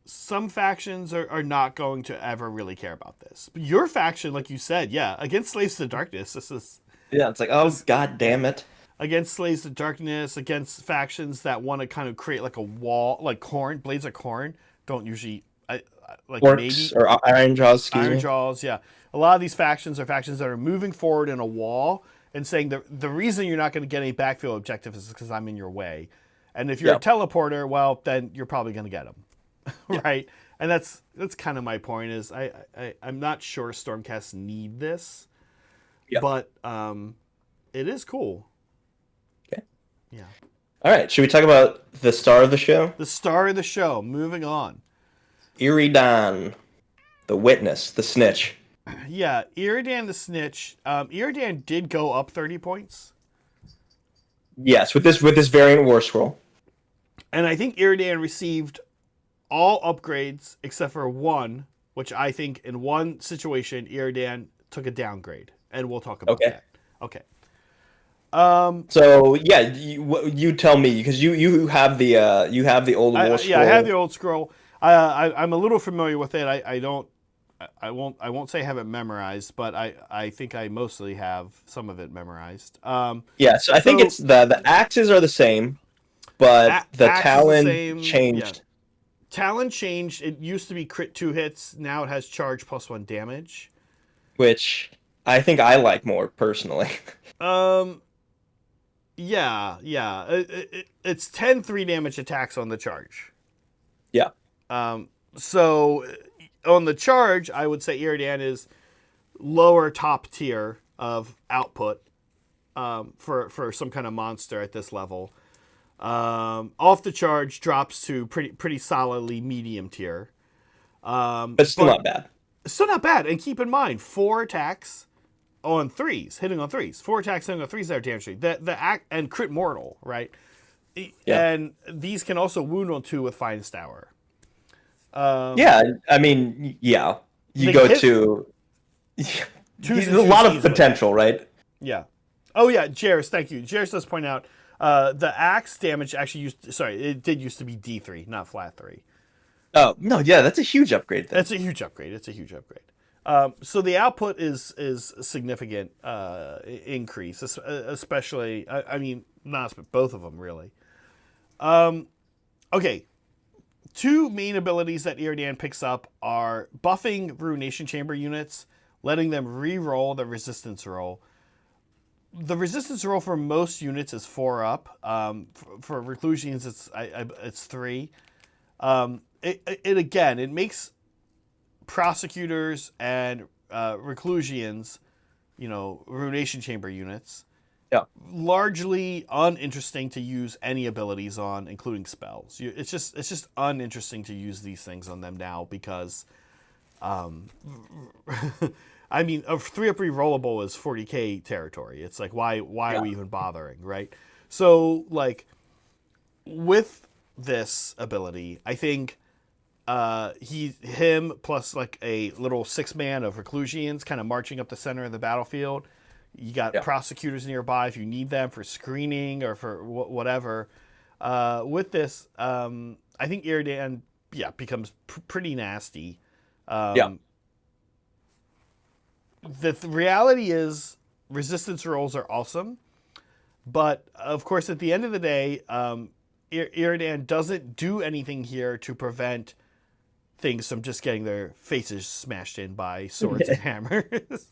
Some factions are not going to ever really care about this. But your faction, like you said, against Slaves to Darkness, this is... Yeah, it's like, oh, god damn it. Against Slaves to Darkness, against factions that want to kind of create like a wall, like Khorne, Blades of Khorne, don't usually... like Orcs, or Iron Jaws, Iron Jaws, yeah. A lot of these factions are factions that are moving forward in a wall and saying the reason you're not going to get any backfield objective is because I'm in your way. And if you're a teleporter, well, then you're probably going to get them. Right, and that's kind of my point. Is I'm not sure Stormcast need this, but it is cool. Okay. Yeah. All right. Should we talk about the star of the show? The star of the show. Moving on. Iridan, the witness, the snitch. Yeah, Iridan the snitch. Iridan did go up 30 points. Yes, with this variant war scroll. And I think Iridan received all upgrades except for one, which I think in one situation Iridan took a downgrade, and we'll talk about that. Okay. So yeah, you tell me, because you have the old war scroll. Yeah, I have the old scroll. I'm a little familiar with it. I won't say I have it memorized, but I think I mostly have some of it memorized. Yeah, so I think it's the axes are the same, but the Talon changed. Yeah. Talon changed. It used to be crit 2 hits. Now it has charge +1 damage, which I think I like more personally. Yeah. It's 10 3 damage attacks on the charge. Yeah. So on the charge, I would say Iridan is lower top tier of output for some kind of monster at this level. Off the charge drops to pretty solidly medium tier. But still not bad. Still not bad. And keep in mind, 4 attacks on 3s, hitting on 3s. 4 attacks hitting on 3s that are damaging. And crit mortal, right? Yeah. And these can also wound on 2 with Finest Hour. Yeah, I mean, yeah. You go to... There's a lot of potential, right? Yeah. Oh, yeah, Jairus, thank you. Jairus does point out the axe damage actually it did used to be D3, not flat 3. Oh, no, yeah, that's a huge upgrade. That's a huge upgrade. So the output is a significant increase, especially, I mean, both of them, really. Okay. 2 main abilities that Iridan picks up are buffing Ruination Chamber units, letting them re-roll the resistance roll. The resistance roll for most units is 4 up. For Reclusians, it's 3. It makes prosecutors and Reclusians, Ruination Chamber units, largely uninteresting to use any abilities on, including spells. It's just uninteresting to use these things on them now because, I mean, a 3-up rerollable is 40k territory. It's like why are we even bothering, right? So like with this ability, I think him plus like a little 6-man of reclusians kind of marching up the center of the battlefield. You got prosecutors nearby if you need them for screening or for whatever. With this, I think Iridan, becomes pretty nasty. The reality is resistance rolls are awesome, but of course at the end of the day, Iridan doesn't do anything here to prevent things from just getting their faces smashed in by swords and hammers.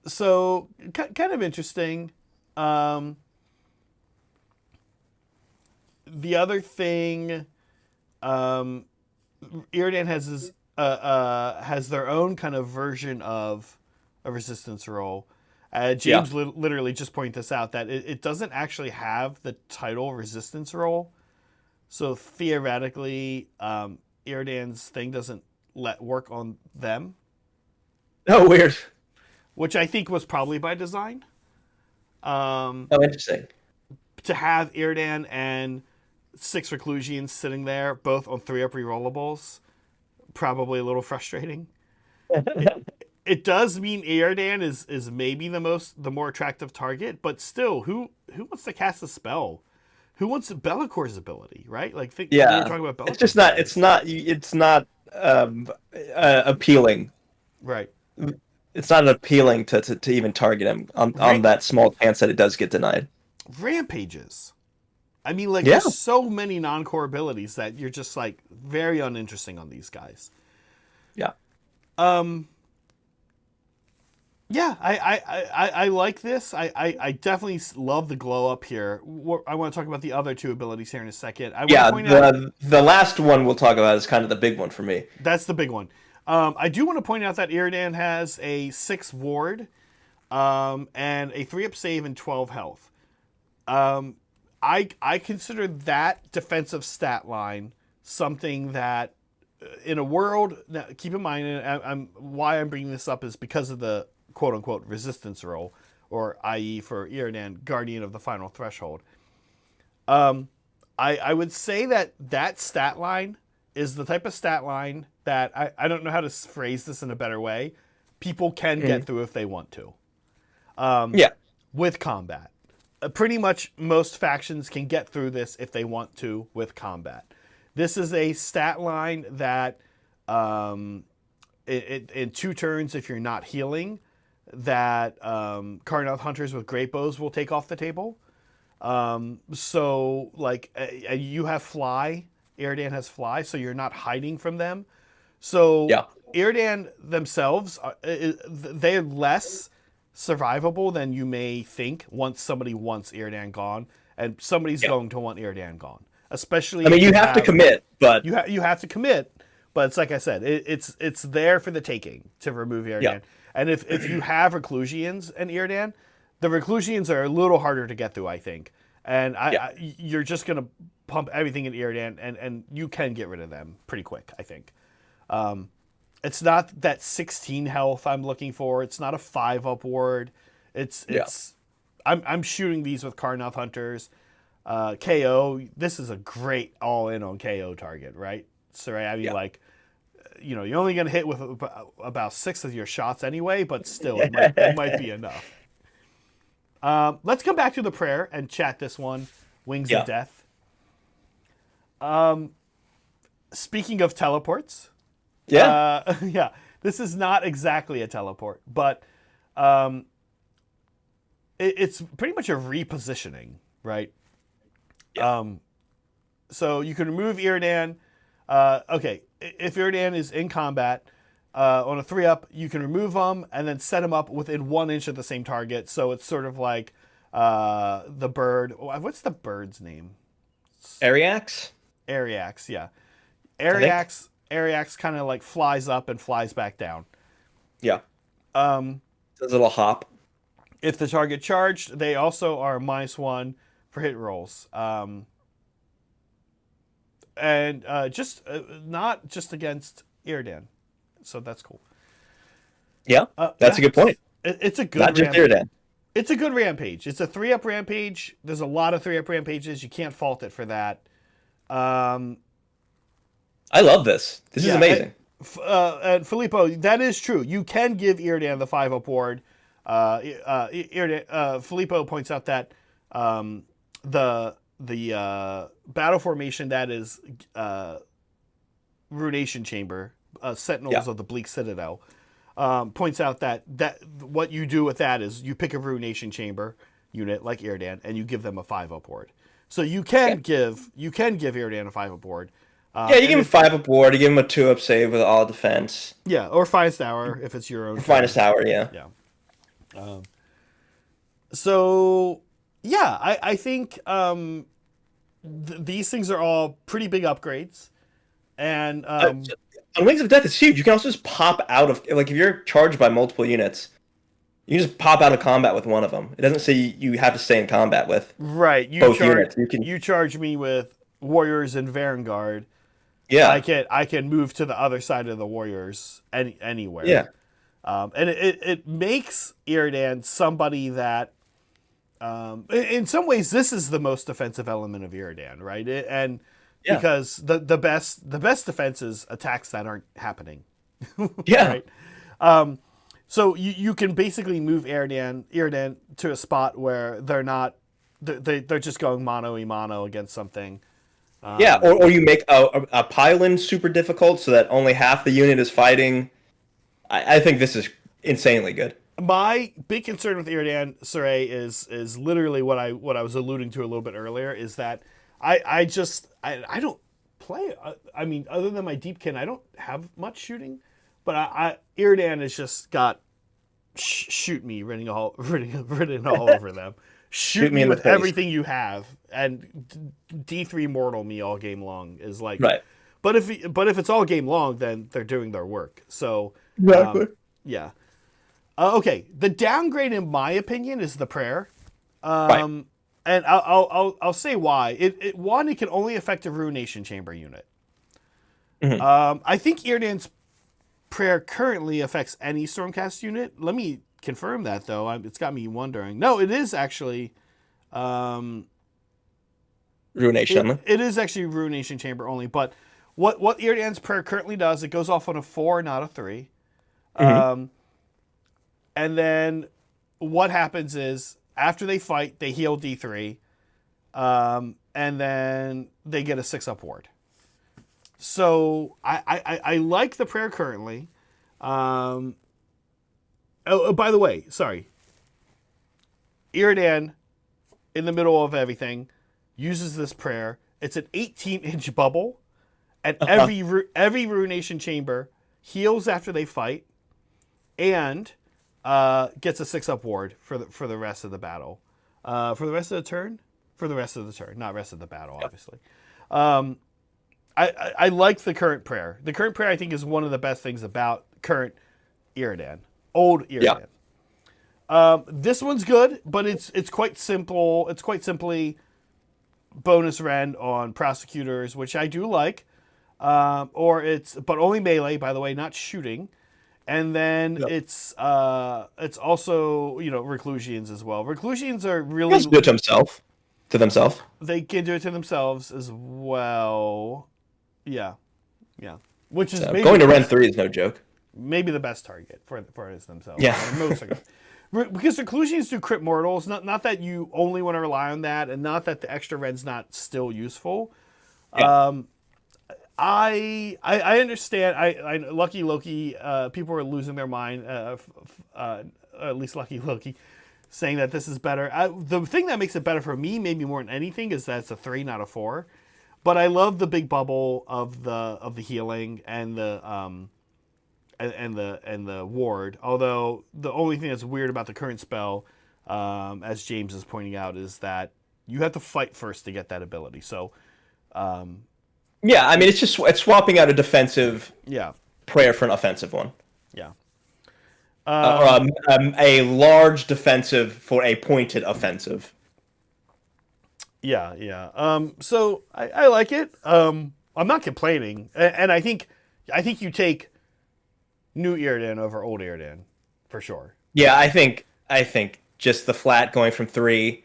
So kind of interesting. The other thing, Iridan has their own kind of version of a resistance roll. James literally just pointed this out, that it doesn't actually have the title resistance roll. So theoretically, Iridan's thing doesn't work on them. Oh, weird. Which I think was probably by design. Interesting. To have Iridan and 6 reclusians sitting there, both on 3-up rerollables, probably a little frustrating. It does mean Iridan is maybe the more attractive target, but still, who wants to cast a spell? Who wants Bellacor's ability, right? Like, we were talking about Bellacor's. It's just not. It's not appealing. Right. It's not appealing to even target him on that small chance that it does get denied. Rampages. I mean, like, there's so many non-core abilities that you're just like very uninteresting on these guys. Yeah. Yeah, I like this. I definitely love the glow up here. I want to talk about the other 2 abilities here in a second. The last one we'll talk about is kind of the big one for me. That's the big one. I do want to point out that Iridan has a 6 ward, and a 3-up save and 12 health. I consider that defensive stat line something that, in a world, now keep in mind, why I'm bringing this up is because of the quote-unquote resistance roll, or i.e. for Iridan, Guardian of the Final Threshold. I would say that stat line is the type of stat line that, I don't know how to phrase this in a better way, people can get through if they want to. With combat. Pretty much most factions can get through this if they want to with combat. This is a stat line that in 2 turns, if you're not healing, that Karnath Hunters with Great Bows will take off the table. So, like, you have fly, Iridan has fly, so you're not hiding from them. So, Iridan themselves, they're less survivable than you may think once somebody wants Iridan gone, and somebody's going to want Iridan gone. Especially, I mean, you have to commit, but you have to commit. But it's like I said, it's there for the taking to remove Iridan. Yeah. And if you have reclusians and Iridan, the reclusians are a little harder to get through, I think. And you're just gonna pump everything in Iridan, and you can get rid of them pretty quick, I think. It's not that 16 health I'm looking for. It's not a 5-up ward. I'm shooting these with Karnath Hunters. KO, this is a great all-in on KO target, right? So, right, I mean, you're only going to hit with about 6 of your shots anyway, but still, it might be enough. Let's come back to the prayer and chat this one, Wings of Death. Speaking of teleports, this is not exactly a teleport, but it's pretty much a repositioning, right? So you can remove Iridan. If Iridan is in combat on a 3-up, you can remove them and then set him up within 1 inch of the same target. So it's sort of like the bird. What's the bird's name? Ariax? Ariax, yeah. Ariax kind of like flies up and flies back down. Yeah. Does a little hop. If the target charged, they also are -1 for hit rolls. And not just against Iridan. So that's cool. Yeah, that's a good point. It's a good not just Iridan. It's a good rampage. It's a 3-up rampage. There's a lot of 3-up rampages. You can't fault it for that. I love this. This is Yeah, amazing. and Filippo, that is true. You can give Iridan the 5 up ward. Filippo points out that the battle formation that is Ruination Chamber, Sentinels Yeah. of the Bleak Citadel, points out that what you do with that is you pick a Ruination Chamber unit like Iridan and you give them a 5 up ward. So you can give Iridan a 5 up ward. Yeah, you give him 5 up ward, you give him a 2 up save with all defense. Yeah, or Finest Hour if it's your own. Finest Hour, yeah. Yeah. So yeah, I think these things are all pretty big upgrades, and On Wings of Death, it's huge. You can also just pop out of, like, if you're charged by multiple units, you can just pop out of combat with one of them. It doesn't say you have to stay in combat with right. both units. You charge me with Warriors and Vanguard. Yeah. I can move to the other side of the Warriors anywhere. Yeah. And it makes Iridan somebody that, in some ways, this is the most defensive element of Iridan, right? Because the best defense is attacks that aren't happening. Yeah. Right. So you can basically move Iridan to a spot where they're just going mono against something. Yeah, or you make a pile-in super difficult so that only half the unit is fighting. I think this is insanely good. My big concern with Iridan Saray is literally what I was alluding to a little bit earlier, is that I don't play. I mean, other than my Deepkin, I don't have much shooting, but Iridan has just got shoot me written all over them. Shoot me with everything you have, and D3 mortal me all game long is like. Right. But if it's all game long, then they're doing their work. So Exactly. yeah. Okay. The downgrade, in my opinion, is the prayer. Right. And I'll say why. It can only affect a Ruination Chamber unit. Mm-hmm. I think Iridan's prayer currently affects any Stormcast unit. Let me confirm that, though. It's got me wondering. No, it is actually. Ruination. It is actually Ruination Chamber only. But what Iridan's prayer currently does, it goes off on a 4, not a 3. Mm-hmm. And then what happens is, after they fight, they heal D3, and then they get a 6 up ward. So I like the prayer currently. Oh, by the way, sorry. Iridan, in the middle of everything, uses this prayer. It's an 18-inch bubble, and every Ruination Chamber heals after they fight, and gets a 6 up ward for the rest of the battle. For the rest of the turn? For the rest of the turn, not rest of the battle, obviously. I like the current prayer. The current prayer, I think, is one of the best things about current Iridan. Old Iridan. Yeah. This one's good, but it's quite simple. It's quite simply bonus rend on prosecutors, which I do like. But only melee, by the way, not shooting. And then it's also, Reclusians as well. Reclusians are really... He do it to themselves. They can do it to themselves as well. Yeah. Which is maybe going to Rend 3 is no joke. Maybe the best target for it is themselves. Yeah. Most are good. Because Reclusians do crit mortals. Not that you only want to rely on that, and not that the extra red's not still useful. Yeah. I understand. I Lucky Loki. People are losing their mind. At least Lucky Loki, saying that this is better. The thing that makes it better for me, maybe more than anything, is that it's a 3, not a 4. But I love the big bubble of the healing and the ward. Although the only thing that's weird about the current spell, as James is pointing out, is that you have to fight first to get that ability. So. Yeah, I mean, it's swapping out a defensive prayer for an offensive one. Yeah. Or a large defensive for a pointed offensive. Yeah. So I like it. I'm not complaining, and I think you take new Iridan over old Iridan for sure. Yeah, I think just the flat going from D3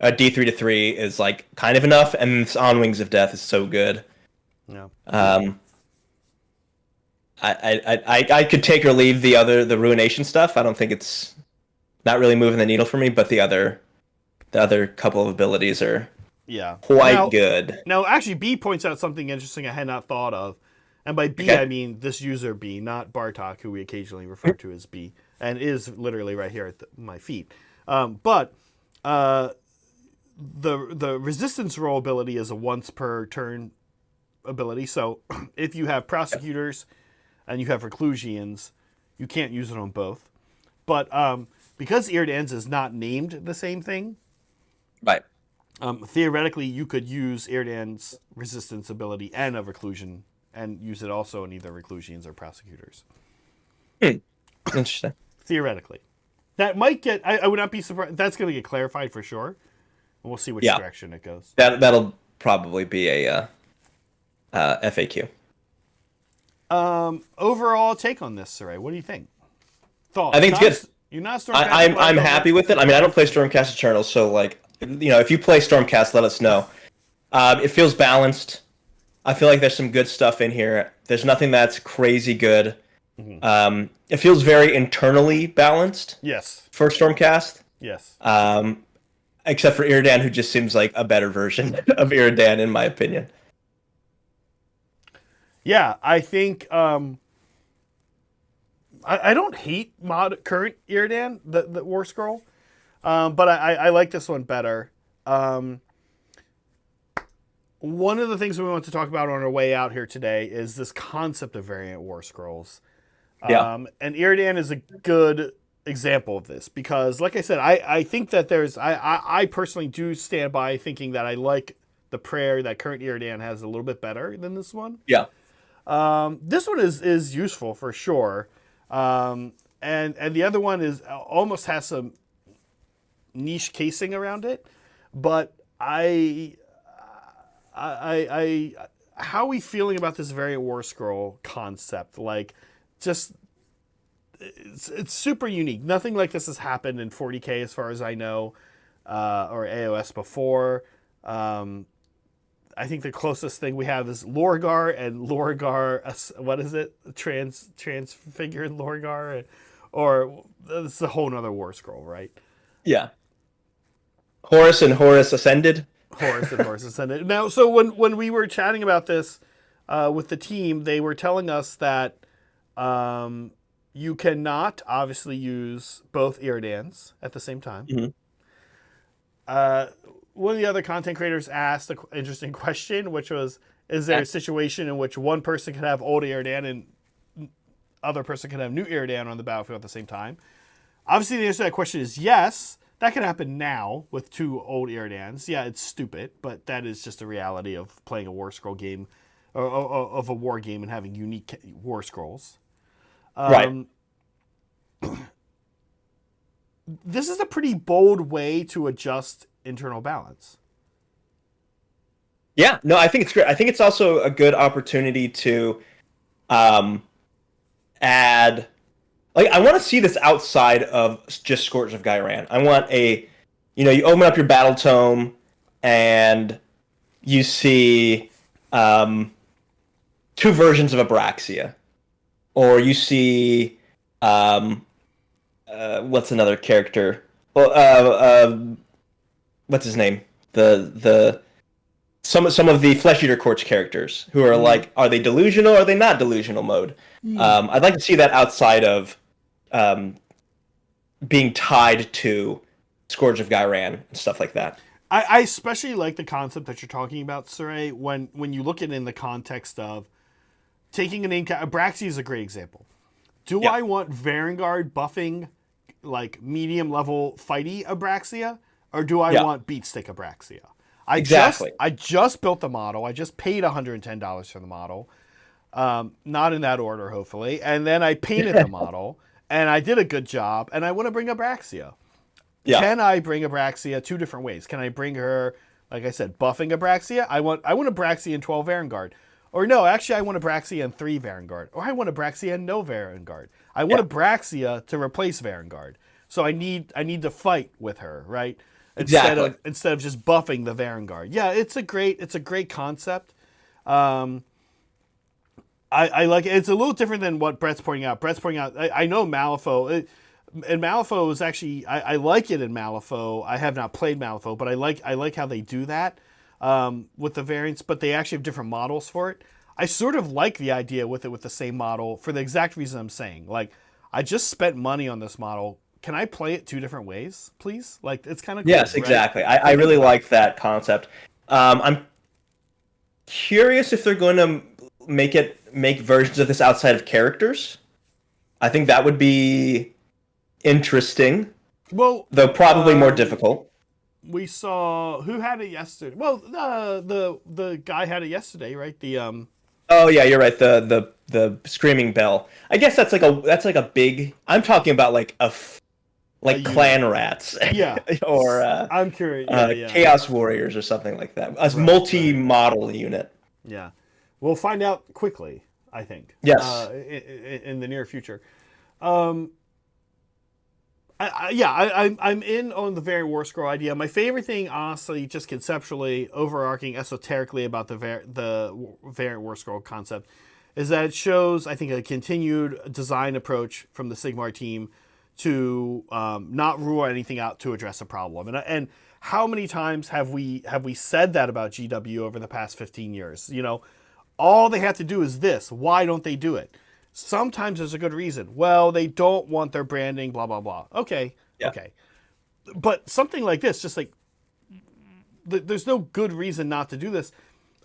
to 3 is like kind of enough, and On Wings of Death is so good. Yeah. I could take or leave the ruination stuff. I don't think it's not really moving the needle for me, but the other couple of abilities are Yeah. quite good. Now, actually, B points out something interesting I had not thought of. And by B, Okay. I mean this user B, not Bartok, who we occasionally refer to as B, and is literally right here at my feet. But the resistance roll ability is a once per turn ability. So if you have prosecutors and you have reclusians, you can't use it on both. But because Irdan's is not named the same thing, Right. theoretically you could use Irdan's resistance ability and a reclusion and use it also in either reclusians or prosecutors. Interesting. Theoretically. That might get, I would not be surprised. That's going to get clarified for sure. And we'll see which direction it goes. That'll probably be a FAQ. Overall take on this, Saray. What do you think? Thoughts? I think it's good. You're not Stormcast. I'm happy with it. I mean, I don't play Stormcast Eternals, so like, if you play Stormcast, let us know. It feels balanced. I feel like there's some good stuff in here. There's nothing that's crazy good. Mm-hmm. It feels very internally balanced. Yes. For Stormcast. Yes. Except for Irdan, who just seems like a better version of Irdan, in my opinion. Yeah, I think I don't hate current Irdan, the War Scroll, but I like this one better. One of the things we want to talk about on our way out here today is this concept of variant War Scrolls. And Irdan is a good example of this because, like I said, I think that I personally do stand by thinking that I like the prayer that current Irdan has a little bit better than this one. Yeah. This one is useful for sure. And the other one is almost has some niche casing around it, but how are we feeling about this variant War Scroll concept? Like, just it's super unique. Nothing like this has happened in 40K as far as I know, or AOS before. I think the closest thing we have is Lorgar and Lorgar. What is it? Transfigured Lorgar, or it's a whole nother War Scroll, right? Yeah. Horus and Horus Ascended. Horus and Horus Ascended. Now, so when we were chatting about this with the team, they were telling us that you cannot obviously use both Iridans at the same time. Mm-hmm. One of the other content creators asked an interesting question, which was, is there a situation in which one person can have old Iridan and other person can have new Iridan on the battlefield at the same time? Obviously, the answer to that question is yes. That can happen now with two old Iridans. Yeah, it's stupid, but that is just a reality of playing a War Scroll game, or of a war game and having unique War Scrolls. Right. This is a pretty bold way to adjust internal balance. Yeah, no, I think it's great. I think it's also a good opportunity to add... Like, I want to see this outside of just Scourge of Ghyran. I want you open up your battle tome and you see two versions of Abraxia. Or you see, what's another character? Well, what's his name? Some of the Flesh Eater Courts characters who are like, are they delusional or are they not delusional mode? I'd like to see that outside of being tied to Scourge of Ghyran and stuff like that. I especially like the concept that you're talking about, Saray, when you look at it in the context of taking a name. Abraxia is a great example. Do I want Varangard buffing like medium level fighty Abraxia, or do I want beat stick Abraxia? I just built the model. I just paid $110 for the model. Not in that order, hopefully. And then I painted the model. And I did a good job, and I want to bring Abraxia. Yeah. Can I bring Abraxia two different ways? Can I bring her, like I said, buffing Abraxia? I want Abraxia in 12 Varangard. Or no, actually I want Abraxia in 3 Varangard. Or I want Abraxia in no Varangard. I want Abraxia to replace Varangard. So I need to fight with her, right? Instead of just buffing the Varangard. Yeah, it's a great concept. I like it. It's a little different than what Brett's pointing out. Brett's pointing out, I know Malifaux. And Malifaux is actually, I like it in Malifaux. I have not played Malifaux, but I like how they do that with the variants, but they actually have different models for it. I sort of like the idea with it with the same model for the exact reason I'm saying. Like, I just spent money on this model. Can I play it 2 different ways, please? Like, it's kind of cool, Yes, exactly. Right? I really like that concept. I'm curious if they're going to make versions of this outside of characters. I think that would be interesting. Well, though probably more difficult. We saw who had it yesterday. Well, the guy had it yesterday, right? Oh yeah, you're right. The screaming bell. I guess that's like a big. I'm talking about like clan rats. Yeah. or I'm curious. Yeah. Chaos warriors or something like that. A multi-model unit. Yeah, we'll find out quickly. I think. Yes. In the near future. I'm in on the Variant War Scroll idea. My favorite thing, honestly, just conceptually, overarching, esoterically about the Variant War Scroll concept, is that it shows, I think, a continued design approach from the Sigmar team to not rule anything out to address a problem. And how many times have we said that about GW over the past 15 years? You know, all they have to do is this. Why don't they do it? Sometimes there's a good reason. Well, they don't want their branding, blah, blah, blah. Okay, yeah. Okay. But something like this, just like, there's no good reason not to do this.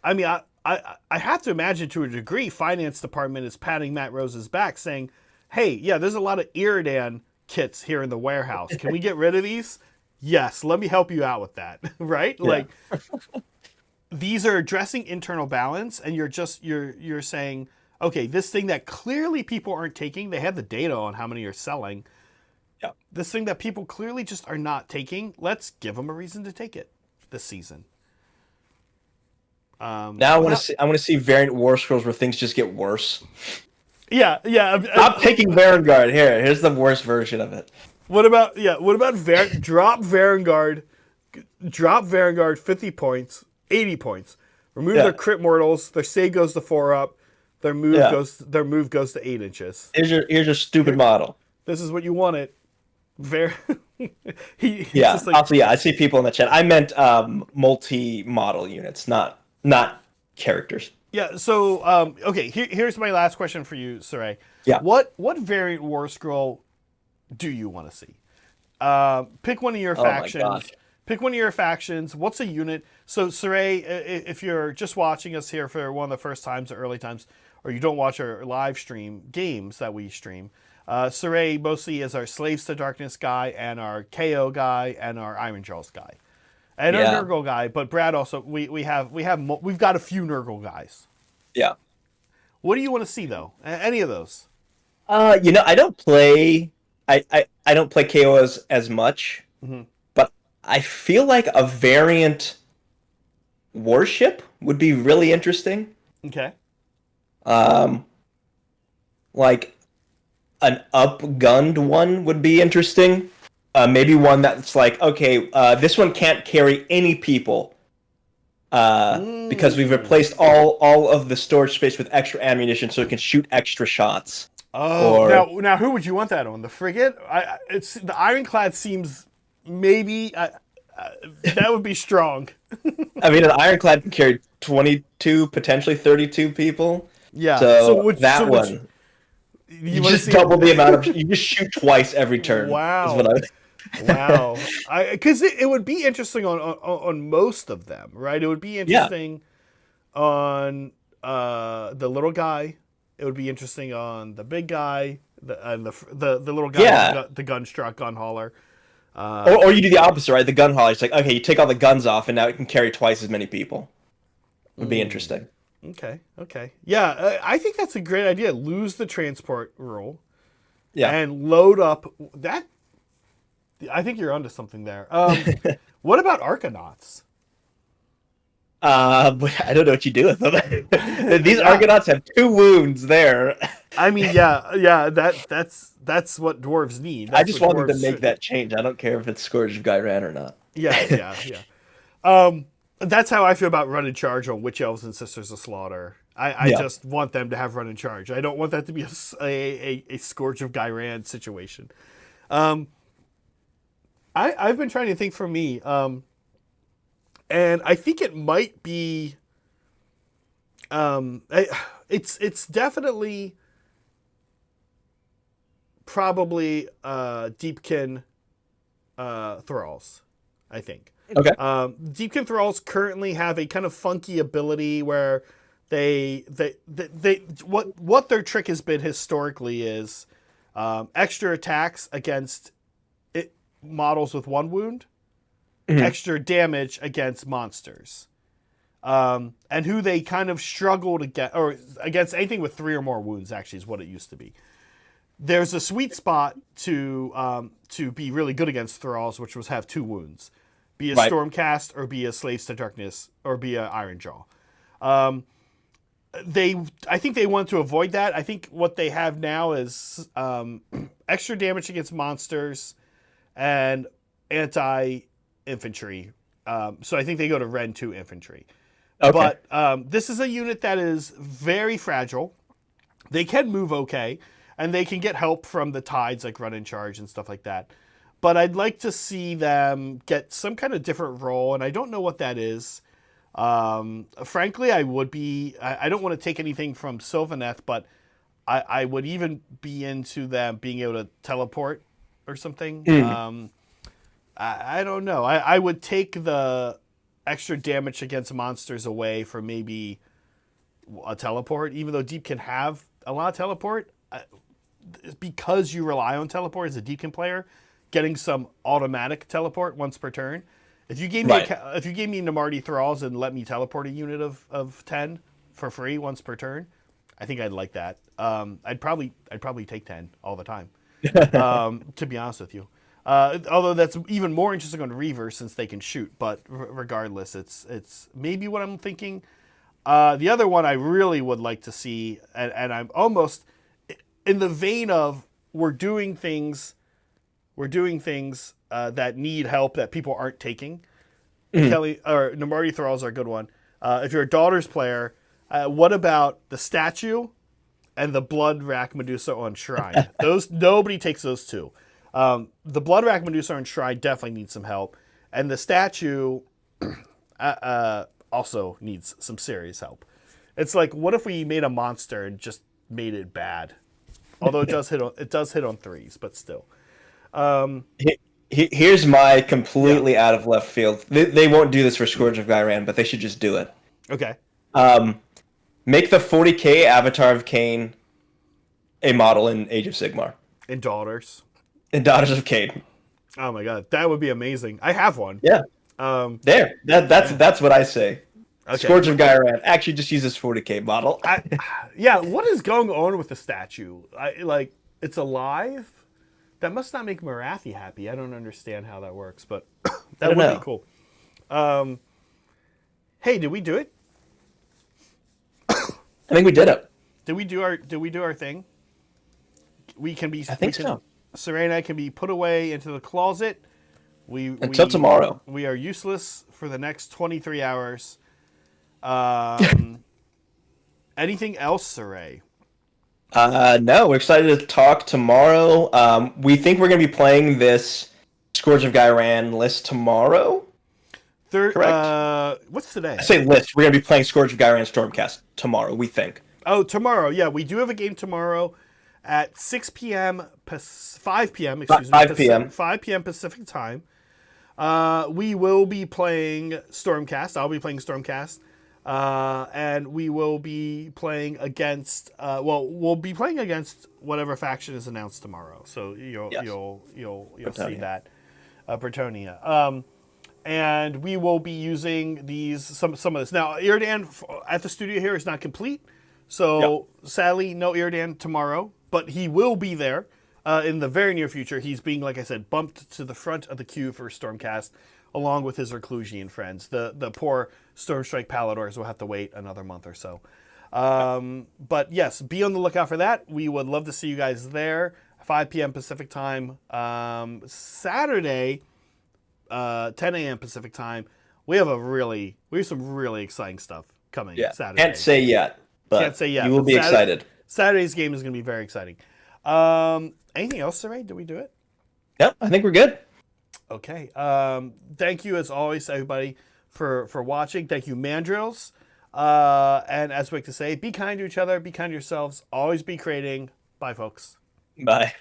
I mean, I have to imagine to a degree, finance department is patting Matt Rose's back saying, hey, yeah, there's a lot of Iridan kits here in the warehouse. Can we get rid of these? Yes, let me help you out with that, right? Yeah. Like, these are addressing internal balance, and you're saying, okay, this thing that clearly people aren't taking, they have the data on how many are selling. Yeah. This thing that people clearly just are not taking, let's give them a reason to take it this season. Now I want to see variant war scrolls where things just get worse. Yeah. Stop taking Varangard. Here's the worst version of it. What about drop Varangard 50 points, 80 points. Remove their crit mortals, their save goes to 4 up. Their move goes to 8 inches. Here's your stupid model. This is what you wanted. I see people in the chat. I meant multi-model units, not characters. Yeah. So okay, here's my last question for you, Saray. Yeah. What variant war scroll do you want to see? Pick one of your factions. Pick one of your factions. What's a unit? So, Saray, if you're just watching us here for one of the first times or early times, or you don't watch our live stream games that we stream, Saray mostly is our Slaves to Darkness guy and our KO guy and our Iron Jaws guy, and our Nurgle guy. But Brad also, we've got a few Nurgle guys. Yeah. What do you want to see though? Any of those? I don't play. I don't play KO as much. Mm-hmm. I feel like a variant warship would be really interesting. Okay. Like an up-gunned one would be interesting. Maybe one that's like, okay, this one can't carry any people because we've replaced all of the storage space with extra ammunition so it can shoot extra shots. Oh, now who would you want that on? The frigate? It's the Ironclad seems. Maybe that would be strong. I mean, an Ironclad can carry 22, potentially 32 people. Yeah. So one. You just double the amount of. You just shoot twice every turn. Wow. Wow. Because it would be interesting on most of them, right? It would be interesting on the little guy. It would be interesting on the big guy, the little guy, the gun-struck gun hauler. Or you do the opposite, right? The gun hauler. It's like, okay, you take all the guns off, and now it can carry twice as many people. Would be interesting. Okay. Yeah, I think that's a great idea. Lose the transport rule. Yeah. And load up that. I think you're onto something there. What about Arcanauts? I don't know what you do with them. These Argonauts have 2 wounds there. I mean, yeah. That's what dwarves need. I just wanted to make that change. I don't care if it's Scourge of Ghyran or not. Yeah. That's how I feel about Run and Charge on Witch Elves and Sisters of Slaughter. I Yeah. just want them to have Run and Charge. I don't want that to be a Scourge of Ghyran situation. I've been trying to think for me, and I think it might be. It's definitely probably Deepkin Thralls, I think. Okay. Deepkin Thralls currently have a kind of funky ability where they what their trick has been historically is extra attacks against models with 1 wound, extra damage against monsters, and who they kind of struggle to get, or against anything with 3 or more wounds. Actually, is what it used to be. There's a sweet spot to be really good against Thralls, which was have 2 wounds, be a Right. Stormcast or be a Slaves to Darkness or be a Ironjaw. I think they want to avoid that. I think what they have now is extra damage against monsters and anti-infantry. So I think they go to Ren 2 infantry. Okay. But this is a unit that is very fragile. They can move okay, and they can get help from the tides like Run and Charge and stuff like that. But I'd like to see them get some kind of different role, and I don't know what that is. Frankly, I don't want to take anything from Sylvaneth, but I would even be into them being able to teleport or something. I don't know. I would take the extra damage against monsters away from maybe a teleport, even though Deep can have a lot of teleport. Because you rely on teleport as a Deepkin player, getting some automatic teleport once per turn. If you gave me if you gave me Namarti Thralls and let me teleport a unit of 10 for free once per turn, I think I'd like that. I'd probably take 10 all the time. To be honest with you. Although that's even more interesting on Reaver since they can shoot, but regardless, it's maybe what I'm thinking. The other one I really would like to see, and I'm almost in the vein of we're doing things that need help that people aren't taking. Kelly or Namarti Thralls are a good one. If you're a Daughters player, what about the statue and the Blood Rack Medusa on Shrine? Those nobody takes those 2. The Blood Rack Medusa on Shrine definitely needs some help, and the statue also needs some serious help. It's like, what if we made a monster and just made it bad? Although it does hit on 3s, but still. Here's my completely out of left field. They won't do this for Scourge of Ghyran, but they should just do it. Okay. Make the 40k Avatar of Cain a model in Age of Sigmar. In Daughters. In Daughters of Cain. Oh my god, that would be amazing. I have one. Yeah. That's what I say. Okay. Scourge of Ghyran. Actually, just use this 40k model. Yeah, what is going on with the statue? It's alive? That must not make Marathi happy. I don't understand how that works, but that would be cool. Hey, did we do it? I think we did it. Did we do our thing? We can be. I think so. Saray and I can be put away into the closet. Until tomorrow. We are useless for the next 23 hours. Anything else, Saray? No, we're excited to talk tomorrow. We think we're going to be playing this Scourge of Ghyran list tomorrow. Correct. What's today? I say list. We're going to be playing Scourge of Ghyran Stormcast tomorrow, we think. Oh, tomorrow. Yeah, we do have a game tomorrow at 6 p.m. 5 p.m. Excuse me. 5 p.m. 5 p.m. Pacific time. We will be playing Stormcast. I'll be playing Stormcast. And we will be playing against. We'll be playing against whatever faction is announced tomorrow. So you'll see that, Bretonia. And we will be using some of this. Now, Iridan at the studio here is not complete, so sadly no Iridan tomorrow. But he will be there in the very near future. He's being, like I said, bumped to the front of the queue for Stormcast, along with his Reclusian friends. The poor Stormstrike Paladors will have to wait another month or so. But yes, be on the lookout for that. We would love to see you guys there. 5 p.m. Pacific time. Saturday, 10 a.m. Pacific time, we have some really exciting stuff coming Saturday. Can't say yet, but Can't say yet, you will but be excited. Saturday's game is going to be very exciting. Anything else, Saray? Did we do it? Yep, I think we're good. Okay. Thank you as always, everybody, for watching. Thank you, Mandrills. And as we like to say, be kind to each other, be kind to yourselves, always be creating. Bye, folks. Bye.